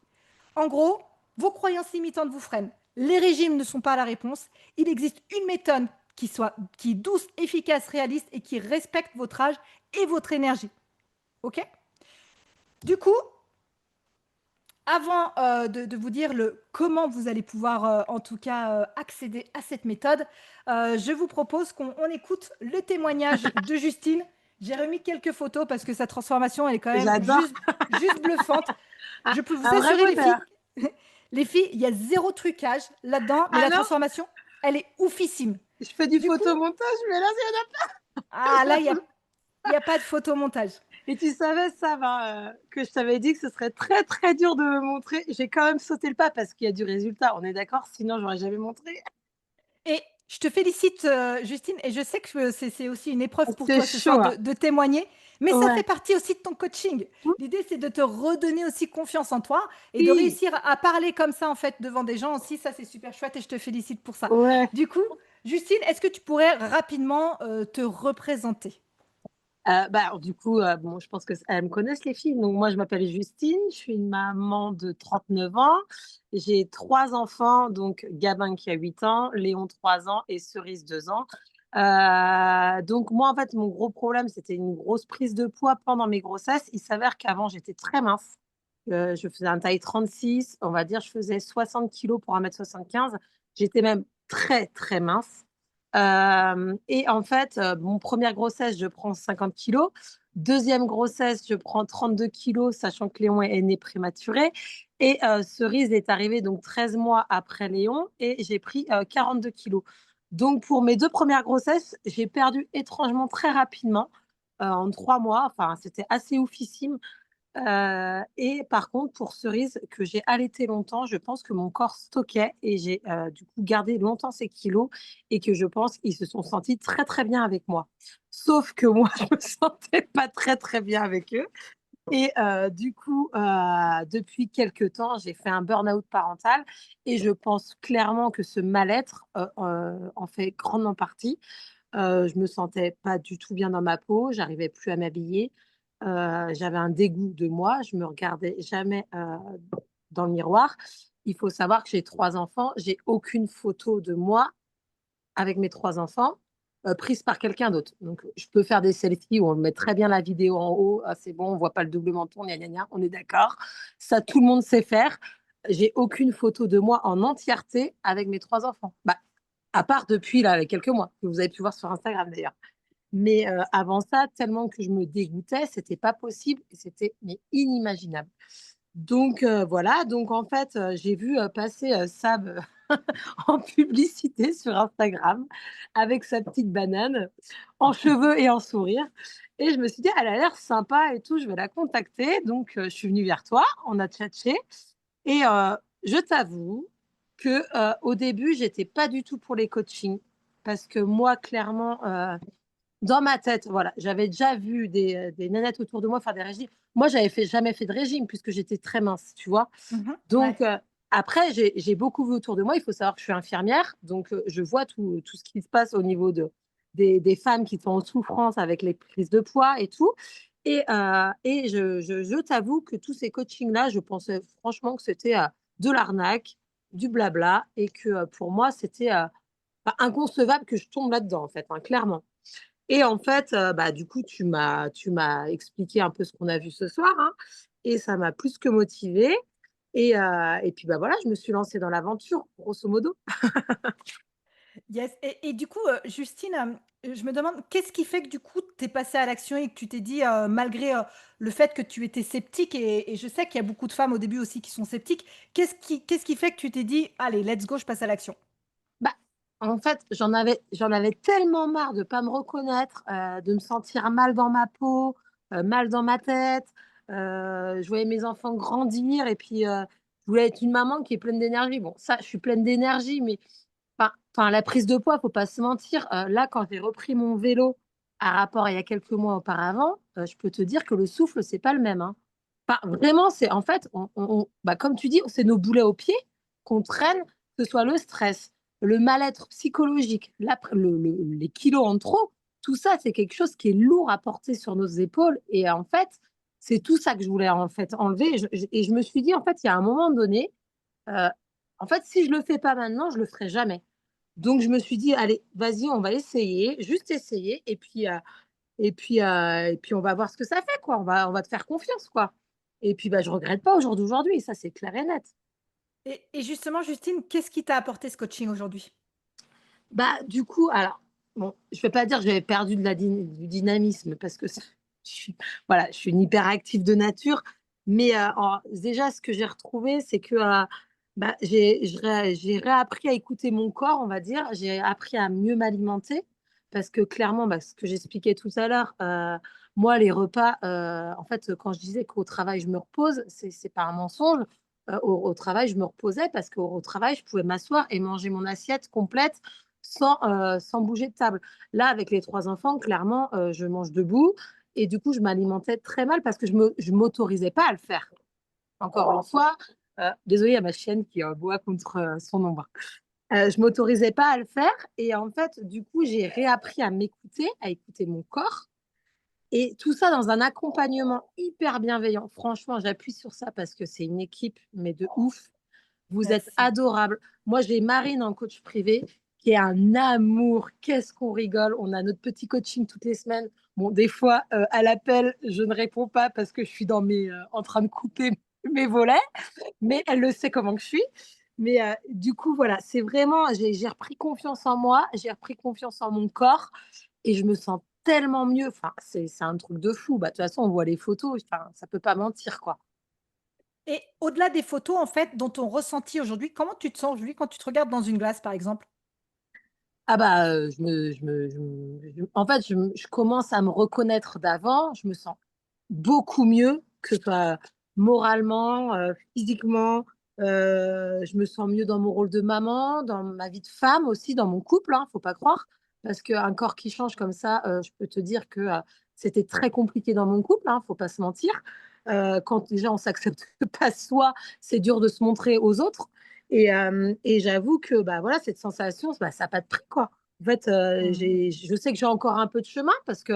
En gros, vos croyances limitantes vous freinent. Les régimes ne sont pas la réponse. Il existe une méthode qui est douce, efficace, réaliste et qui respecte votre âge et votre énergie. OK? Du coup, avant de vous dire comment vous allez pouvoir, en tout cas, accéder à cette méthode, je vous propose qu'on écoute le témoignage de Justine. J'ai remis quelques photos parce que sa transformation, elle est quand même J'adore. juste bluffante. Je peux vous Un vrai assurer, bonheur. les filles, il y a zéro trucage là-dedans, mais Ah la non, transformation, elle est oufissime. je fais du Du coup, photomontage, mais là, là, il y a pas de photomontage. Et tu savais, ça va, que je t'avais dit que ce serait très très dur de me montrer. J'ai quand même sauté le pas parce qu'il y a du résultat, on est d'accord, sinon j'aurais jamais montré. Et je te félicite, Justine, et je sais que c'est aussi une épreuve pour C'est toi ce soir chaud, hein. de témoigner, mais ça Ouais. fait partie aussi de ton coaching. L'idée, c'est de te redonner aussi confiance en toi et de Oui. réussir à parler comme ça, en fait, devant des gens aussi. Ça, c'est super chouette et je te félicite pour ça. Ouais. Du coup, Justine, est-ce que tu pourrais rapidement te représenter? Du coup, bon, je pense qu'elles me connaissent les filles. Donc moi, je m'appelle Justine, je suis une maman de 39 ans. J'ai 3 enfants, donc Gabin qui a 8 ans, Léon 3 ans et Cerise 2 ans. Donc moi, en fait, mon gros problème, c'était une grosse prise de poids pendant mes grossesses. Il s'avère qu'avant, j'étais très mince. Je faisais un taille 36, on va dire, je faisais 60 kilos pour 1,75 m. J'étais même très, très mince. Et en fait, mon première grossesse, je prends 50 kilos. Deuxième grossesse, je prends 32 kilos, sachant que Léon est né prématuré. Et Cerise est arrivée donc 13 mois après Léon et j'ai pris 42 kilos. Donc pour mes 2 premières grossesses, j'ai perdu étrangement très rapidement, en 3 mois. Enfin, c'était assez oufissime. Et par contre, pour Cerise, que j'ai allaité longtemps, je pense que mon corps stockait et j'ai du coup gardé longtemps ces kilos et que je pense qu'ils se sont sentis très très bien avec moi. Sauf que moi, je me sentais pas très très bien avec eux. Et du coup, depuis quelques temps, j'ai fait un burn-out parental et je pense clairement que ce mal-être en fait grandement partie. Je me sentais pas du tout bien dans ma peau, j'arrivais plus à m'habiller. J'avais un dégoût de moi, je me regardais jamais dans le miroir. Il faut savoir que j'ai 3 enfants, j'ai aucune photo de moi avec mes 3 enfants prise par quelqu'un d'autre. Donc, je peux faire des selfies où on met très bien la vidéo en haut. Ah, c'est bon, on voit pas le double menton, gna, gna, gna, on est d'accord. Ça, tout le monde sait faire. J'ai aucune photo de moi en entièreté avec mes 3 enfants. Bah, à part depuis là, quelques mois, que vous avez pu voir sur Instagram d'ailleurs. Mais avant ça, tellement que je me dégoûtais, c'était pas possible et c'était mais inimaginable. Donc voilà, donc en fait, j'ai vu passer Sab en publicité sur Instagram avec sa petite banane en cheveux et en sourire. Et je me suis dit, elle a l'air sympa et tout, je vais la contacter. Donc je suis venue vers toi, on a tchatché. Et je t'avoue que au début, j'étais pas du tout pour les coachings parce que moi, clairement, dans ma tête, voilà, j'avais déjà vu des nanettes autour de moi faire des régimes. Moi, jamais fait de régime puisque j'étais très mince, tu vois. Donc, Ouais. après, j'ai beaucoup vu autour de moi. Il faut savoir que je suis infirmière, donc je vois tout ce qui se passe au niveau des femmes qui sont en souffrance avec les prises de poids et tout. Et je t'avoue que tous ces coachings-là, je pensais franchement que c'était de l'arnaque du blabla et que pour moi, c'était inconcevable que je tombe là-dedans, en fait, hein, clairement. Et en fait, du coup, tu m'as expliqué un peu ce qu'on a vu ce soir, hein, et ça m'a plus que motivée. Et puis, voilà, je me suis lancée dans l'aventure, grosso modo. Yes. Et du coup, Justine, je me demande, qu'est-ce qui fait que du coup, tu es passée à l'action et que tu t'es dit, malgré le fait que tu étais sceptique, et je sais qu'il y a beaucoup de femmes au début aussi qui sont sceptiques, qu'est-ce qui fait que tu t'es dit, allez, let's go, je passe à l'action? Bah, en fait, j'en avais tellement marre de pas me reconnaître, de me sentir mal dans ma peau, mal dans ma tête. Je voyais mes enfants grandir et puis je voulais être une maman qui est pleine d'énergie. Bon, ça, je suis pleine d'énergie, mais la prise de poids, faut pas se mentir. Là, quand j'ai repris mon vélo à rapport à il y a quelques mois auparavant, je peux te dire que le souffle, c'est pas le même, hein. Vraiment, c'est en fait, comme tu dis, c'est nos boulets aux pieds qu'on traîne, que ce soit le stress, le mal-être psychologique, les kilos en trop. Tout ça, c'est quelque chose qui est lourd à porter sur nos épaules. Et en fait, c'est tout ça que je voulais en fait enlever. Et je me suis dit, en fait, il y a un moment donné, euh, en fait, si je le fais pas maintenant, je le ferai jamais. Donc, je me suis dit, allez, vas-y, on va essayer, juste essayer, et puis on va voir ce que ça fait, quoi. On va te faire confiance, quoi. Et puis, je regrette pas au jour d'aujourd'hui, ça, c'est clair et net. Et justement, Justine, qu'est-ce qui t'a apporté ce coaching aujourd'hui? Du coup, alors, bon, je vais pas dire que j'avais perdu du dynamisme parce que je suis, voilà, je suis une hyperactive de nature, mais déjà, ce que j'ai retrouvé, c'est que j'ai réappris à écouter mon corps, on va dire. J'ai appris à mieux m'alimenter parce que clairement, ce que j'expliquais tout à l'heure, moi, les repas, en fait, quand je disais qu'au travail, je me repose, c'est pas un mensonge. Au travail, je me reposais parce qu'au travail, je pouvais m'asseoir et manger mon assiette complète sans bouger de table. Là, avec les 3 enfants, clairement, je mange debout et du coup, je m'alimentais très mal parce que je m'autorisais pas à le faire. Encore une fois, désolée à ma chienne qui boit contre son ombre. Je m'autorisais pas à le faire et en fait, du coup, j'ai réappris à m'écouter, à écouter mon corps et tout ça dans un accompagnement hyper bienveillant. Franchement, j'appuie sur ça parce que c'est une équipe, mais de ouf. Vous êtes Merci. adorables. Moi, j'ai Marine en coach privé qui est un amour. Qu'est-ce qu'on rigole. On a notre petit coaching toutes les semaines. Bon, des fois, à l'appel, je ne réponds pas parce que je suis en train de couper mes volets, mais elle le sait comment que je suis. Mais du coup, voilà, c'est vraiment, j'ai repris confiance en moi, j'ai repris confiance en mon corps et je me sens tellement mieux. Enfin, c'est un truc de fou. De toute façon, on voit les photos, enfin, ça peut pas mentir, quoi. Et au-delà des photos, en fait, dont ton ressenti aujourd'hui, comment tu te sens aujourd'hui quand tu te regardes dans une glace, par exemple? En fait, je commence à me reconnaître d'avant. Je me sens beaucoup mieux, que ce soit moralement, physiquement. Je me sens mieux dans mon rôle de maman, dans ma vie de femme aussi, dans mon couple, hein, faut pas croire. Parce qu'un corps qui change comme ça, je peux te dire que c'était très compliqué dans mon couple, hein, faut pas se mentir. Quand déjà on s'accepte pas soi, c'est dur de se montrer aux autres. Et j'avoue que voilà, cette sensation, ça n'a pas de prix, quoi. En fait, Mmh. je sais que j'ai encore un peu de chemin parce que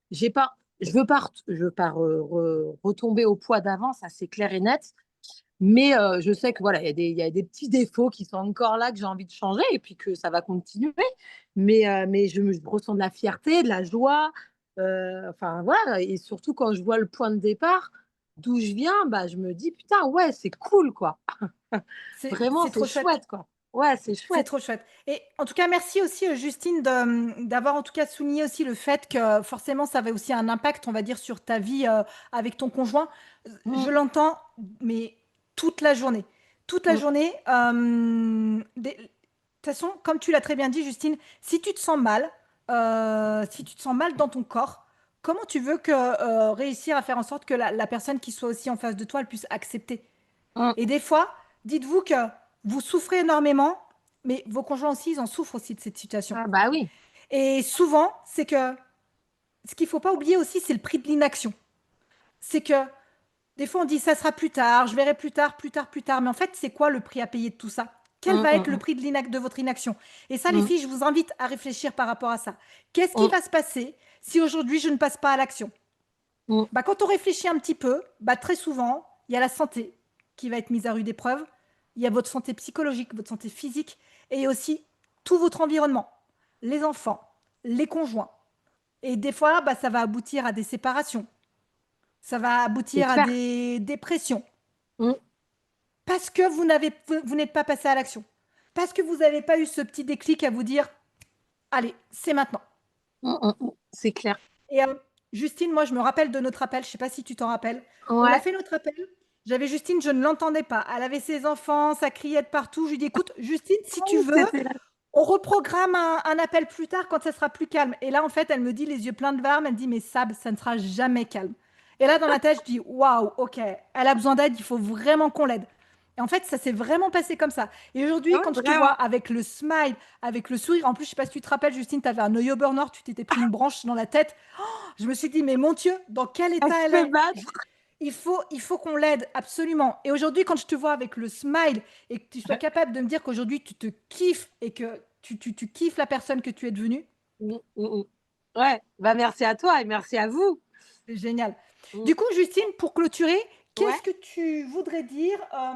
j'ai pas, je veux pas retomber au poids d'avant, ça c'est clair et net. Mais je sais que voilà, il y a des petits défauts qui sont encore là que j'ai envie de changer et puis que ça va continuer. Mais je ressens de la fierté, de la joie. Enfin voilà, et surtout quand je vois le point de départ, d'où je viens, je me dis putain, ouais, c'est cool, quoi. Vraiment, C'est c'est trop chouette. chouette, quoi. Ouais, c'est C'est chouette. trop chouette. Et en tout cas, merci aussi, Justine, d'avoir en tout cas souligné aussi le fait que forcément, ça avait aussi un impact, on va dire, sur ta vie avec ton conjoint. Mm, Je l'entends, mais toute la journée. Toute la mm, journée. De toute façon, comme tu l'as très bien dit, Justine, si tu te sens mal, si tu te sens mal dans ton corps, comment tu veux que réussir à faire en sorte que la personne qui soit aussi en face de toi, elle puisse accepter? Et mm. des fois, dites-vous que vous souffrez énormément, mais vos conjoints aussi, ils en souffrent aussi de cette situation. Ah bah oui. Et souvent, c'est que ce qu'il ne faut pas oublier aussi, c'est le prix de l'inaction. C'est que des fois, on dit ça sera plus tard, je verrai plus tard, plus tard, plus tard. Mais en fait, c'est quoi le prix à payer de tout ça? Quel Mm, va être le mm, prix de votre inaction? Et ça, les mm, filles, je vous invite à réfléchir par rapport à ça. Qu'est-ce qui mm, va se passer si aujourd'hui je ne passe pas à l'action? mm, Quand on réfléchit un petit peu, très souvent, il y a la santé qui va être mise à rude épreuve. il y a votre santé psychologique, votre santé physique et aussi tout votre environnement, les enfants, les conjoints. Et des fois, bah, ça va aboutir à des séparations, ça va C'est aboutir à clair. des dépressions Mm, parce que vous n'êtes pas passé à l'action, parce que vous n'avez pas eu ce petit déclic à vous dire, allez, c'est maintenant. c'est clair. Et Justine, moi, je me rappelle de notre appel. Je ne sais pas si tu t'en rappelles. On a Ouais. fait notre appel. J'avais Justine, je ne l'entendais pas. Elle avait ses enfants, ça criait de partout. Je lui dis, écoute, Justine, si tu veux, C'était là. on reprogramme un appel plus tard quand ça sera plus calme. Et là, en fait, elle me dit, les yeux pleins de larmes, elle me dit, mais Sab, ça ne sera jamais calme. Et là, dans la tête, je dis, waouh, ok, elle a besoin d'aide, il faut vraiment qu'on l'aide. Et en fait, ça s'est vraiment passé comme ça. Et Ah aujourd'hui, ouais, quand je te vois vraiment. avec le smile, avec le sourire, en plus, je ne sais pas si tu te rappelles, Justine, tu avais un œil au beurre noir, tu t'étais pris une branche dans la tête. Je me suis dit, mais mon Dieu, dans quel Elle état se elle fait est? battre. Il faut qu'on l'aide absolument. Et aujourd'hui, quand je te vois avec le smile et que tu sois capable de me dire qu'aujourd'hui, tu te kiffes et que tu kiffes la personne que tu es devenue, Ouais, bah merci à toi et merci à vous. c'est génial. Mm. Du coup, Justine, pour clôturer, Ouais. qu'est-ce que tu voudrais dire à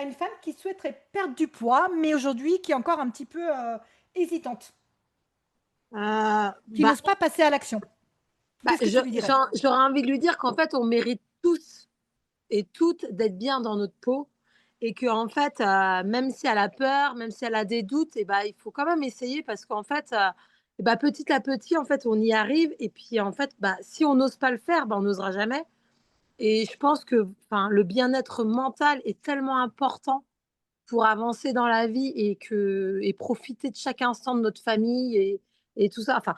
une femme qui souhaiterait perdre du poids, mais aujourd'hui qui est encore un petit peu hésitante, qui Bah, n'ose pas passer à l'action? Qu'est-ce que tu lui dirais? j'aurais envie de lui dire qu'en fait, on mérite tous et toutes d'être bien dans notre peau et que en fait, même si elle a peur, même si elle a des doutes, et ben il faut quand même essayer parce qu'en fait, et bah, petit à petit, en fait, on y arrive et puis en fait, bah, si on n'ose pas le faire, bah, on n'osera jamais. Et je pense que, enfin, le bien-être mental est tellement important pour avancer dans la vie et profiter de chaque instant de notre famille et tout ça. Enfin,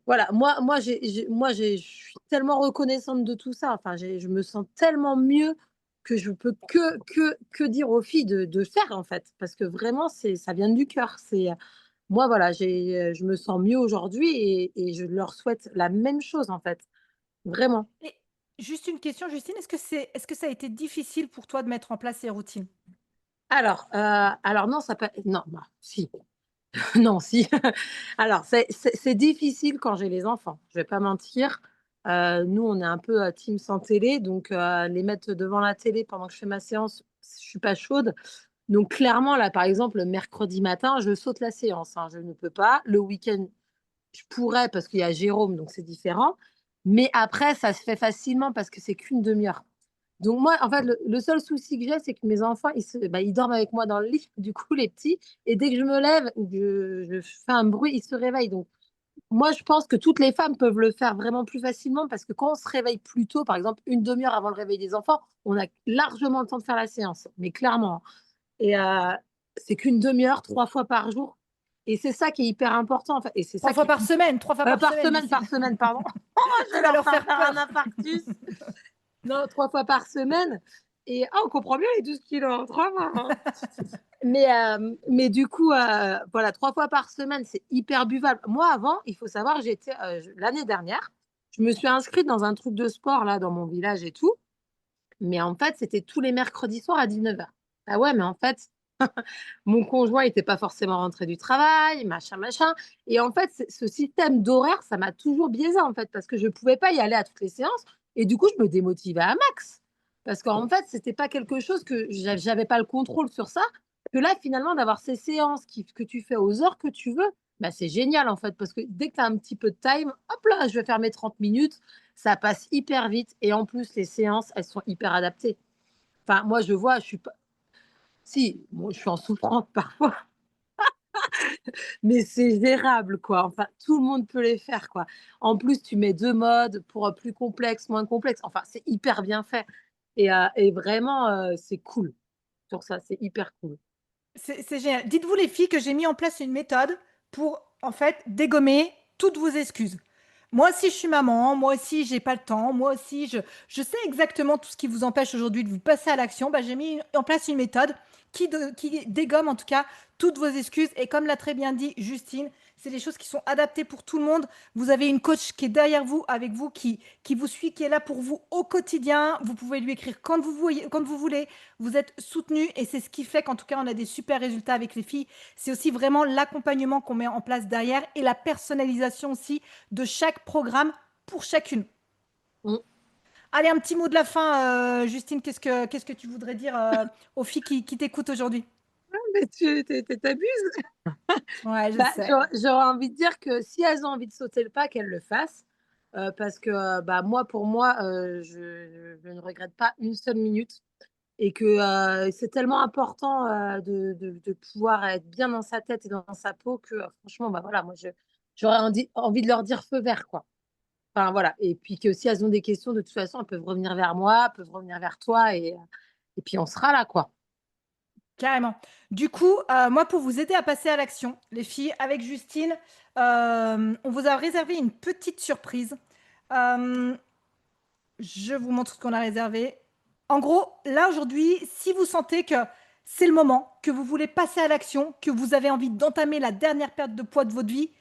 voilà, je suis tellement reconnaissante de tout ça. Enfin, je me sens tellement mieux que je peux que dire aux filles de faire, en fait. Parce que vraiment, ça vient du cœur. Moi, voilà, je me sens mieux aujourd'hui et je leur souhaite la même chose, en fait. Vraiment. Et juste une question, Justine, est-ce que ça a été difficile pour toi de mettre en place ces routines? Alors non, ça peut, non, bah, si. Non, si. Alors, c'est difficile quand j'ai les enfants, je vais pas mentir. Nous, on est un peu, team sans télé, donc les mettre devant la télé pendant que je fais ma séance, je suis pas chaude. Donc clairement, là, par exemple, le mercredi matin, je saute la séance, hein, je ne peux pas. Le week-end, je pourrais parce qu'il y a Jérôme, donc c'est différent. Mais après, ça se fait facilement parce que c'est qu'une demi-heure. Donc moi, en fait, le seul souci que j'ai, c'est que mes enfants, ils dorment avec moi dans le lit, du coup, les petits. Et dès que je me lève ou que je fais un bruit, ils se réveillent. Donc moi, je pense que toutes les femmes peuvent le faire vraiment plus facilement parce que quand on se réveille plus tôt, par exemple, une demi-heure avant le réveil des enfants, on a largement le temps de faire la séance. Mais clairement. Et c'est qu'une demi-heure, 3 fois par jour. Et c'est ça qui est hyper important. En fait. Et c'est Trois ça fois qui par semaine, 3 fois par semaine, Justine. par semaine, pardon. Oh, je Tu vais vas leur leur faire faire faire un peur. infarctus. Non, 3 fois par semaine. Et on comprend mieux les 12 kilos en 3 mois. Hein. Mais du coup, voilà, 3 fois par semaine, c'est hyper buvable. Moi, avant, il faut savoir, l'année dernière, je me suis inscrite dans un truc de sport là, dans mon village et tout. Mais en fait, c'était tous les mercredis soirs à 19h. Ah ouais, mais en fait, mon conjoint n'était pas forcément rentré du travail, machin, machin. Et en fait, ce système d'horaire, ça m'a toujours biaisé, en fait, parce que je ne pouvais pas y aller à toutes les séances. Et du coup, je me démotivais à max. Parce qu'en fait, c'était pas quelque chose que j'avais pas le contrôle sur ça. Que là, finalement, d'avoir ces séances que tu fais aux heures que tu veux, bah, c'est génial, en fait. Parce que dès que tu as un petit peu de time, hop là, je vais faire mes 30 minutes. Ça passe hyper vite. Et en plus, les séances, elles sont hyper adaptées. Enfin, moi, je vois, je suis pas. Si, moi, je suis en souffrance parfois, mais c'est gérable, quoi. Enfin, tout le monde peut les faire, quoi. En plus, tu mets 2 modes pour, plus complexe, moins complexe. Enfin, c'est hyper bien fait et vraiment, c'est cool sur ça, c'est hyper cool. C'est génial. Dites-vous les filles que j'ai mis en place une méthode pour en fait dégommer toutes vos excuses. Moi aussi je suis maman, moi aussi j'ai pas le temps, moi aussi je sais exactement tout ce qui vous empêche aujourd'hui de vous passer à l'action. Bah, j'ai mis en place une méthode qui dégomme en tout cas toutes vos excuses. Et comme l'a très bien dit Justine, c'est des choses qui sont adaptées pour tout le monde. Vous avez une coach qui est derrière vous, avec vous, qui vous suit, qui est là pour vous au quotidien. Vous pouvez lui écrire quand vous voulez. Vous êtes soutenu et c'est ce qui fait qu'en tout cas, on a des super résultats avec les filles. C'est aussi vraiment l'accompagnement qu'on met en place derrière et la personnalisation aussi de chaque programme pour chacune. Mmh. Allez, un petit mot de la fin, Justine. Qu'est-ce que tu voudrais dire aux filles qui t'écoutent aujourd'hui? Mais t'abuses. Ouais, je Bah, sais. j'aurais envie de dire que si elles ont envie de sauter le pas, qu'elles le fassent. Parce que bah, moi, pour moi, je ne regrette pas une seule minute. Et que c'est tellement important de pouvoir être bien dans sa tête et dans sa peau que franchement, bah, voilà, moi, j'aurais envie de leur dire feu vert, quoi. Enfin, voilà. Et puis que si elles ont des questions, de toute façon, elles peuvent revenir vers moi, peuvent revenir vers toi et puis on sera là, quoi. Carrément. Du coup, moi, pour vous aider à passer à l'action, les filles, avec Justine, on vous a réservé une petite surprise. Euh, je vous montre ce qu'on a réservé. En gros, là, aujourd'hui, si vous sentez que c'est le moment, que vous voulez passer à l'action, que vous avez envie d'entamer la dernière perte de poids de votre vie,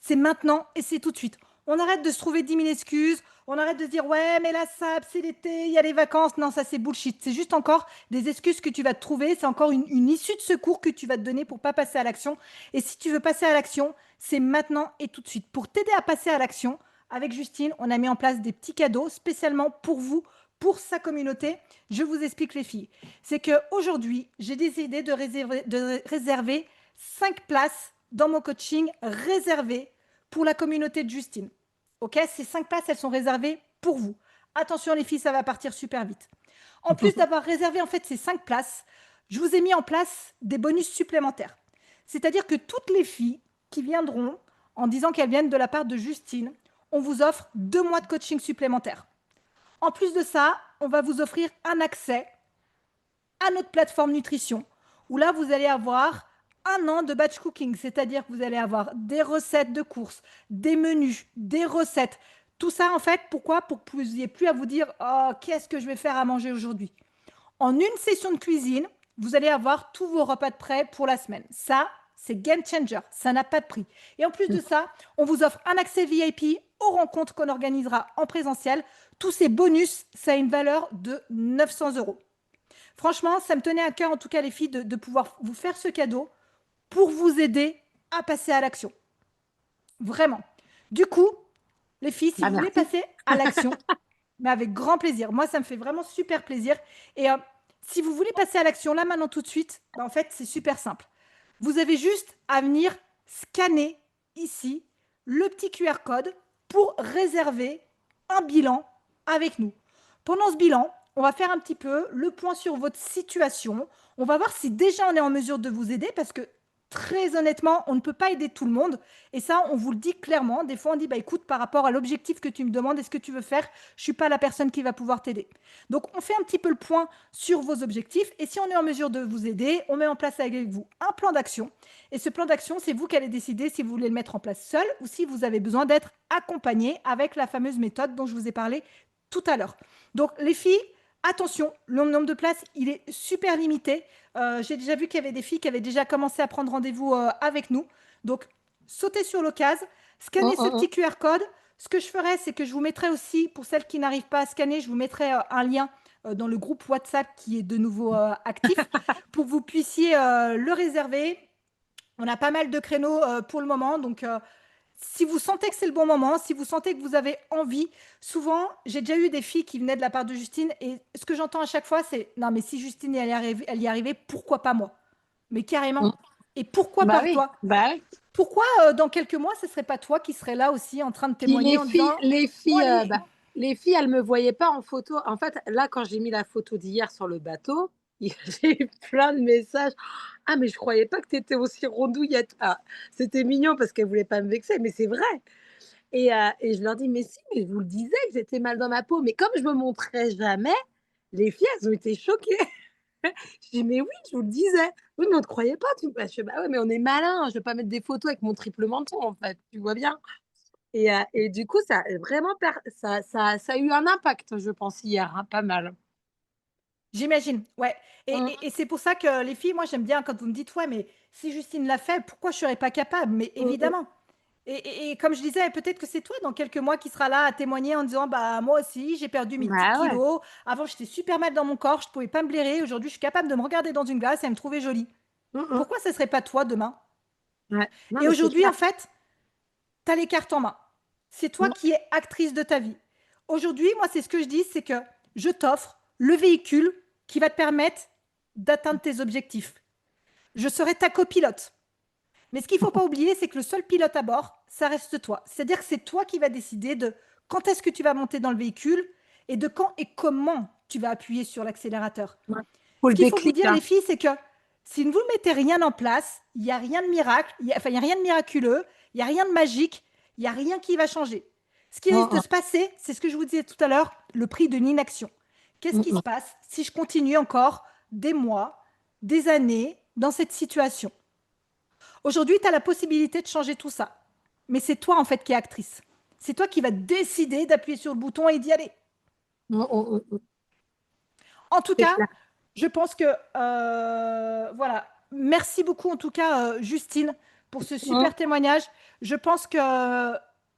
c'est maintenant et c'est tout de suite. On arrête de se trouver 10 000 excuses. On arrête de se dire ouais, mais là, ça, c'est l'été, il y a les vacances. Non, ça, c'est bullshit. C'est juste encore des excuses que tu vas te trouver. C'est encore une issue de secours que tu vas te donner pour pas passer à l'action. Et si tu veux passer à l'action, c'est maintenant et tout de suite. Pour t'aider à passer à l'action, avec Justine, on a mis en place des petits cadeaux spécialement pour vous, pour sa communauté. Je vous explique les filles. C'est qu'aujourd'hui, j'ai décidé de réserver 5 places dans mon coaching réservé pour la communauté de Justine. Ok, ces 5 places, elles sont réservées pour vous. Attention les filles, ça va partir super vite. En plus d'avoir réservé en fait ces 5 places, je vous ai mis en place des bonus supplémentaires. C'est-à-dire que toutes les filles qui viendront en disant qu'elles viennent de la part de Justine, on vous offre 2 mois de coaching supplémentaire. En plus de ça, on va vous offrir un accès à notre plateforme nutrition, où là, vous allez avoir un an de batch cooking, c'est-à-dire que vous allez avoir des recettes de courses, des menus, des recettes. Tout ça, en fait, pourquoi? Pour que vous n'ayez plus à vous dire oh, qu'est-ce que je vais faire à manger aujourd'hui. En une session de cuisine, vous allez avoir tous vos repas de prêt pour la semaine. Ça, c'est game changer. Ça n'a pas de prix. Et en plus de ça, on vous offre un accès VIP aux rencontres qu'on organisera en présentiel. Tous ces bonus, ça a une valeur de 900 euros. Franchement, ça me tenait à cœur, en tout cas, les filles, de pouvoir vous faire ce cadeau pour vous aider à passer à l'action. Vraiment. Du coup, les filles, si Ah, vous voulez merci. passer à l'action, mais avec grand plaisir. Moi, ça me fait vraiment super plaisir. Et si vous voulez passer à l'action là, maintenant, tout de suite, en fait, c'est super simple. Vous avez juste à venir scanner ici le petit QR code pour réserver un bilan avec nous. Pendant ce bilan, on va faire un petit peu le point sur votre situation. On va voir si déjà on est en mesure de vous aider parce que très honnêtement, on ne peut pas aider tout le monde. Et ça, on vous le dit clairement. Des fois, on dit, bah, écoute, par rapport à l'objectif que tu me demandes et ce que tu veux faire, je ne suis pas la personne qui va pouvoir t'aider. Donc, on fait un petit peu le point sur vos objectifs. Et si on est en mesure de vous aider, on met en place avec vous un plan d'action. Et ce plan d'action, c'est vous qui allez décider si vous voulez le mettre en place seul ou si vous avez besoin d'être accompagné avec la fameuse méthode dont je vous ai parlé tout à l'heure. Donc, les filles, attention, le nombre de places, il est super limité. J'ai déjà vu qu'il y avait des filles qui avaient déjà commencé à prendre rendez-vous avec nous. Donc, sautez sur l'occasion, scannez ce petit QR code. Ce que je ferai, c'est que je vous mettrai aussi, pour celles qui n'arrivent pas à scanner, je vous mettrai un lien dans le groupe WhatsApp qui est de nouveau actif pour que vous puissiez le réserver. On a pas mal de créneaux pour le moment, donc si vous sentez que c'est le bon moment, si vous sentez que vous avez envie, souvent, j'ai déjà eu des filles qui venaient de la part de Justine et ce que j'entends à chaque fois, c'est non, mais si Justine elle y arrivait, pourquoi pas moi? Mais carrément. Et pourquoi Bah pas oui, toi? bah oui. Pourquoi dans quelques mois, ce serait pas toi qui serais là aussi en train de Puis témoigner en disant bon, allez, les filles, elles me voyaient pas en photo. En fait, là, quand j'ai mis la photo d'hier sur le bateau, j'ai eu plein de messages. Ah, mais je croyais pas que tu étais aussi rondouillette. Ah, c'était mignon parce qu'elles voulaient pas me vexer, mais c'est vrai. Et je leur dis, mais si, mais je vous le disais que j'étais mal dans ma peau. Mais comme je me montrais jamais, les filles, elles ont été choquées. Je dis, mais oui, je vous le disais. Oui, mais on ne te croyait pas. Je fais, bah ouais, mais on est malin. Je ne vais pas mettre des photos avec mon triple menton, en fait. Tu vois bien. Et du coup, ça a vraiment ça a eu un impact, je pense, hier, hein, pas mal. j'imagine, ouais. Et, Mmh. et- et c'est pour ça que les filles, moi j'aime bien quand vous me dites ouais, mais si Justine l'a fait, pourquoi je serais pas capable? Mais Mmh mh. évidemment. Et comme je disais, peut-être que c'est toi dans quelques mois qui sera là à témoigner en disant bah moi aussi j'ai perdu mes petits Bah ouais. kilos. Avant j'étais super mal dans mon corps, je ne pouvais pas me blairer. Aujourd'hui je suis capable de me regarder dans une glace et me trouver jolie. Mmh mh. Pourquoi ce ne serait pas toi demain? Ouais. Non, Et mais c'est aujourd'hui clair. en fait, tu as les cartes en main. C'est toi Mmh. qui es actrice de ta vie. Aujourd'hui, moi, c'est ce que je dis, c'est que je t'offre le véhicule qui va te permettre d'atteindre tes objectifs. Je serai ta copilote. Mais ce qu'il ne faut pas oublier, c'est que le seul pilote à bord, ça reste toi. C'est-à-dire que c'est toi qui vas décider de quand est-ce que tu vas monter dans le véhicule et de quand et comment tu vas appuyer sur l'accélérateur. Ouais. Faut Ce le qu'il faut vous déclic, dire, hein. les filles, c'est que si vous ne mettez rien en place, il n'y a rien de miracle, il n'y a rien de miraculeux, il n'y a rien de magique, il n'y a rien qui va changer. Ce qui risque de se passer, c'est ce que je vous disais tout à l'heure, le prix de l'inaction. Qu'est-ce qui se passe si je continue encore des mois, des années dans cette situation? Aujourd'hui, tu as la possibilité de changer tout ça. Mais c'est toi, en fait, qui es actrice. C'est toi qui vas décider d'appuyer sur le bouton et d'y aller. En tout C'est cas, clair. je pense que, voilà. Merci beaucoup, en tout cas, Justine, pour ce super témoignage. Je pense que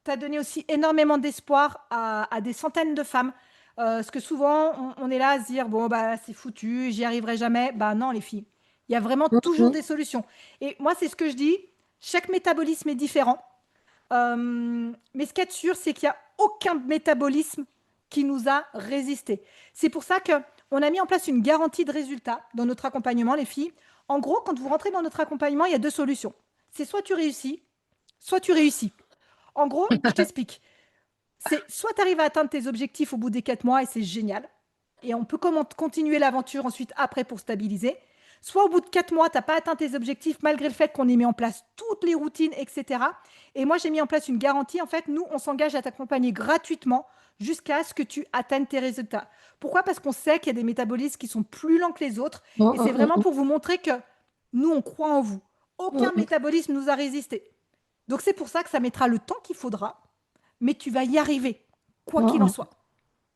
tu as donné aussi énormément d'espoir à des centaines de femmes. Parce que souvent, on est là à se dire, bon, bah, c'est foutu, j'y arriverai jamais. Bah non, les filles. Il y a vraiment toujours des solutions. Et moi, c'est ce que je dis. Chaque métabolisme est différent. Mais ce qu'il y a de sûr, c'est qu'il n'y a aucun métabolisme qui nous a résisté. C'est pour ça qu'on a mis en place une garantie de résultat dans notre accompagnement, les filles. En gros, quand vous rentrez dans notre accompagnement, il y a deux solutions. C'est soit tu réussis, soit tu réussis. En gros, je t'explique. C'est soit tu arrives à atteindre tes objectifs au bout des 4 mois et c'est génial. Et on peut continuer l'aventure ensuite après pour stabiliser. Soit au bout de 4 mois, tu n'as pas atteint tes objectifs malgré le fait qu'on ait mis en place toutes les routines, etc. Et moi, j'ai mis en place une garantie. En fait, nous, on s'engage à t'accompagner gratuitement jusqu'à ce que tu atteignes tes résultats. Pourquoi? Parce qu'on sait qu'il y a des métabolismes qui sont plus lents que les autres. Et c'est vraiment pour vous montrer que nous, on croit en vous. Aucun métabolisme nous a résisté. Donc, c'est pour ça que ça mettra le temps qu'il faudra, mais tu vas y arriver, quoi qu'il en soit.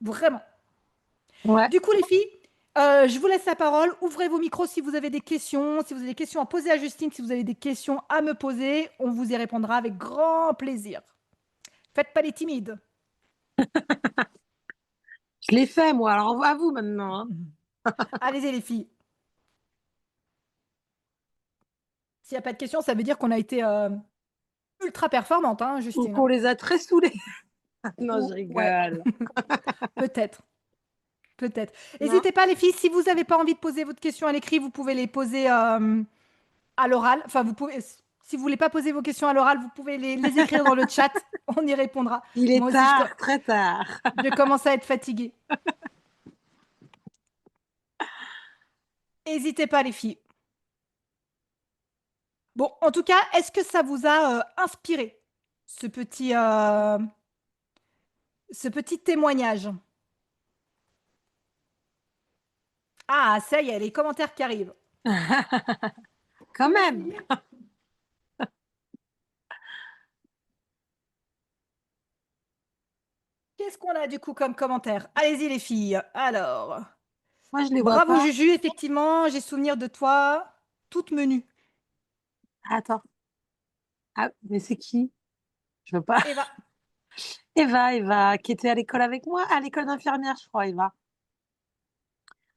Vraiment. Ouais. Du coup, les filles, je vous laisse la parole. Ouvrez vos micros si vous avez des questions, si vous avez des questions à poser à Justine, si vous avez des questions à me poser, on vous y répondra avec grand plaisir. Faites pas les timides. Je l'ai fait, moi. Alors, à vous maintenant, hein. Allez-y, les filles. S'il n'y a pas de questions, ça veut dire qu'on a été ultra performante, hein, Ou Justine. qu'on les a très saoulés. Non, je Ouais. rigole. Peut-être. Peut-être. Non. N'hésitez pas, les filles, si vous n'avez pas envie de poser votre question à l'écrit, vous pouvez les poser à l'oral. Enfin, vous pouvez, si vous voulez pas poser vos questions à l'oral, vous pouvez les écrire dans le chat. On y répondra. Il est Moi aussi, tard, très tard. je commence à être fatiguée. N'hésitez pas, les filles. Bon, en tout cas, est-ce que ça vous a inspiré, ce petit témoignage? Ah, ça y est, les commentaires qui arrivent. Quand même. Qu'est-ce qu'on a du coup comme commentaire? Allez-y, les filles. Alors, Moi, je les vois bravo pas. Juju, effectivement, j'ai souvenir de toi, toute menue. Attends. Ah, mais c'est qui? Je veux pas. Eva. Eva, qui était à l'école avec moi, à l'école d'infirmière, je crois, Eva.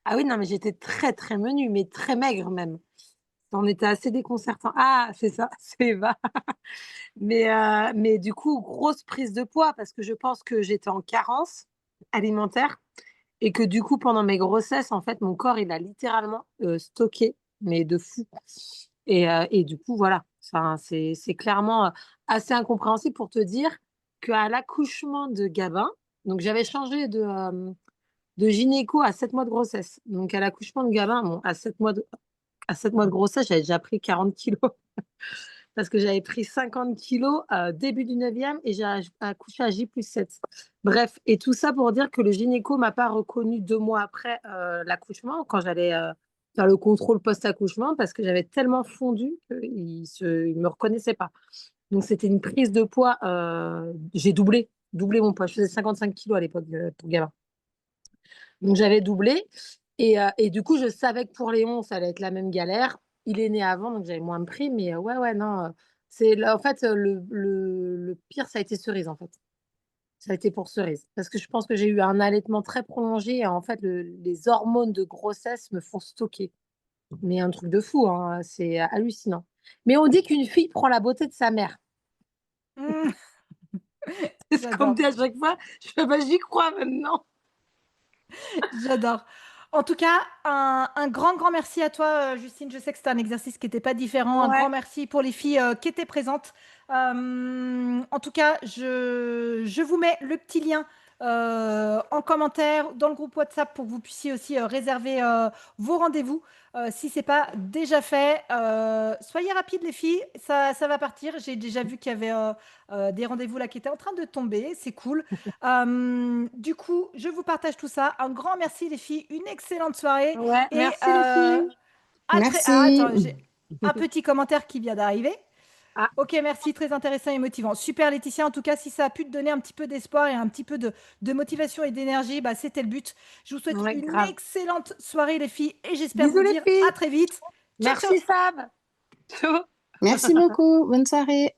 Ah oui, non, mais j'étais très, très menue, mais très maigre même. On était assez déconcertant. Ah, c'est ça, c'est Eva. Mais du coup, grosse prise de poids parce que je pense que j'étais en carence alimentaire et que du coup, pendant mes grossesses, en fait, mon corps, il a littéralement stocké, mais de fou. Et du coup, voilà, enfin, c'est clairement assez incompréhensible pour te dire qu'à l'accouchement de Gabin, donc j'avais changé de gynéco à 7 mois de grossesse. Donc à l'accouchement de Gabin, bon, à 7 mois de grossesse, j'avais déjà pris 40 kilos parce que j'avais pris 50 kilos début du 9e et j'ai accouché à J+7. Bref, et tout ça pour dire que le gynéco m'a pas reconnu 2 mois après l'accouchement, quand j'allais faire le contrôle post-accouchement, parce que j'avais tellement fondu qu'il ne me reconnaissait pas. Donc c'était une prise de poids, j'ai doublé mon poids. Je faisais 55 kilos à l'époque pour Gabin. Donc j'avais doublé. Et du coup, je savais que pour Léon, ça allait être la même galère. Il est né avant, donc j'avais moins de prix. Mais ouais, non. En fait, le pire, ça a été Cerise, en fait. Ça a été pour Cerise. Parce que je pense que j'ai eu un allaitement très prolongé. Et en fait, les hormones de grossesse me font stocker. Mais un truc de fou, hein, c'est hallucinant. Mais on dit qu'une fille prend la beauté de sa mère. Mmh. C'est comme J'adore. tu à chaque fois. Je fais, bah, j'y crois maintenant. J'adore. En tout cas, un grand merci à toi, Justine. Je sais que c'était un exercice qui n'était pas différent. Un Ouais. grand merci pour les filles qui étaient présentes. En tout cas, je vous mets le petit lien en commentaire dans le groupe WhatsApp pour que vous puissiez aussi réserver vos rendez-vous. Si ce n'est pas déjà fait, soyez rapides les filles, ça va partir. J'ai déjà vu qu'il y avait des rendez-vous là qui étaient en train de tomber, c'est cool. Du coup, je vous partage tout ça. Un grand merci les filles, une excellente soirée. Ouais, Et merci les filles. Merci. attends, j'ai un petit commentaire qui vient d'arriver. Ah. Ok, merci, très intéressant et motivant. Super Laetitia, en tout cas, si ça a pu te donner un petit peu d'espoir et un petit peu de motivation et d'énergie, bah, c'était le but. Je vous souhaite Ouais, une grave. excellente soirée les filles et j'espère Bisous vous les dire filles. à très vite. Ciao, ciao. Merci Fab. Ciao. Merci beaucoup. Bonne soirée.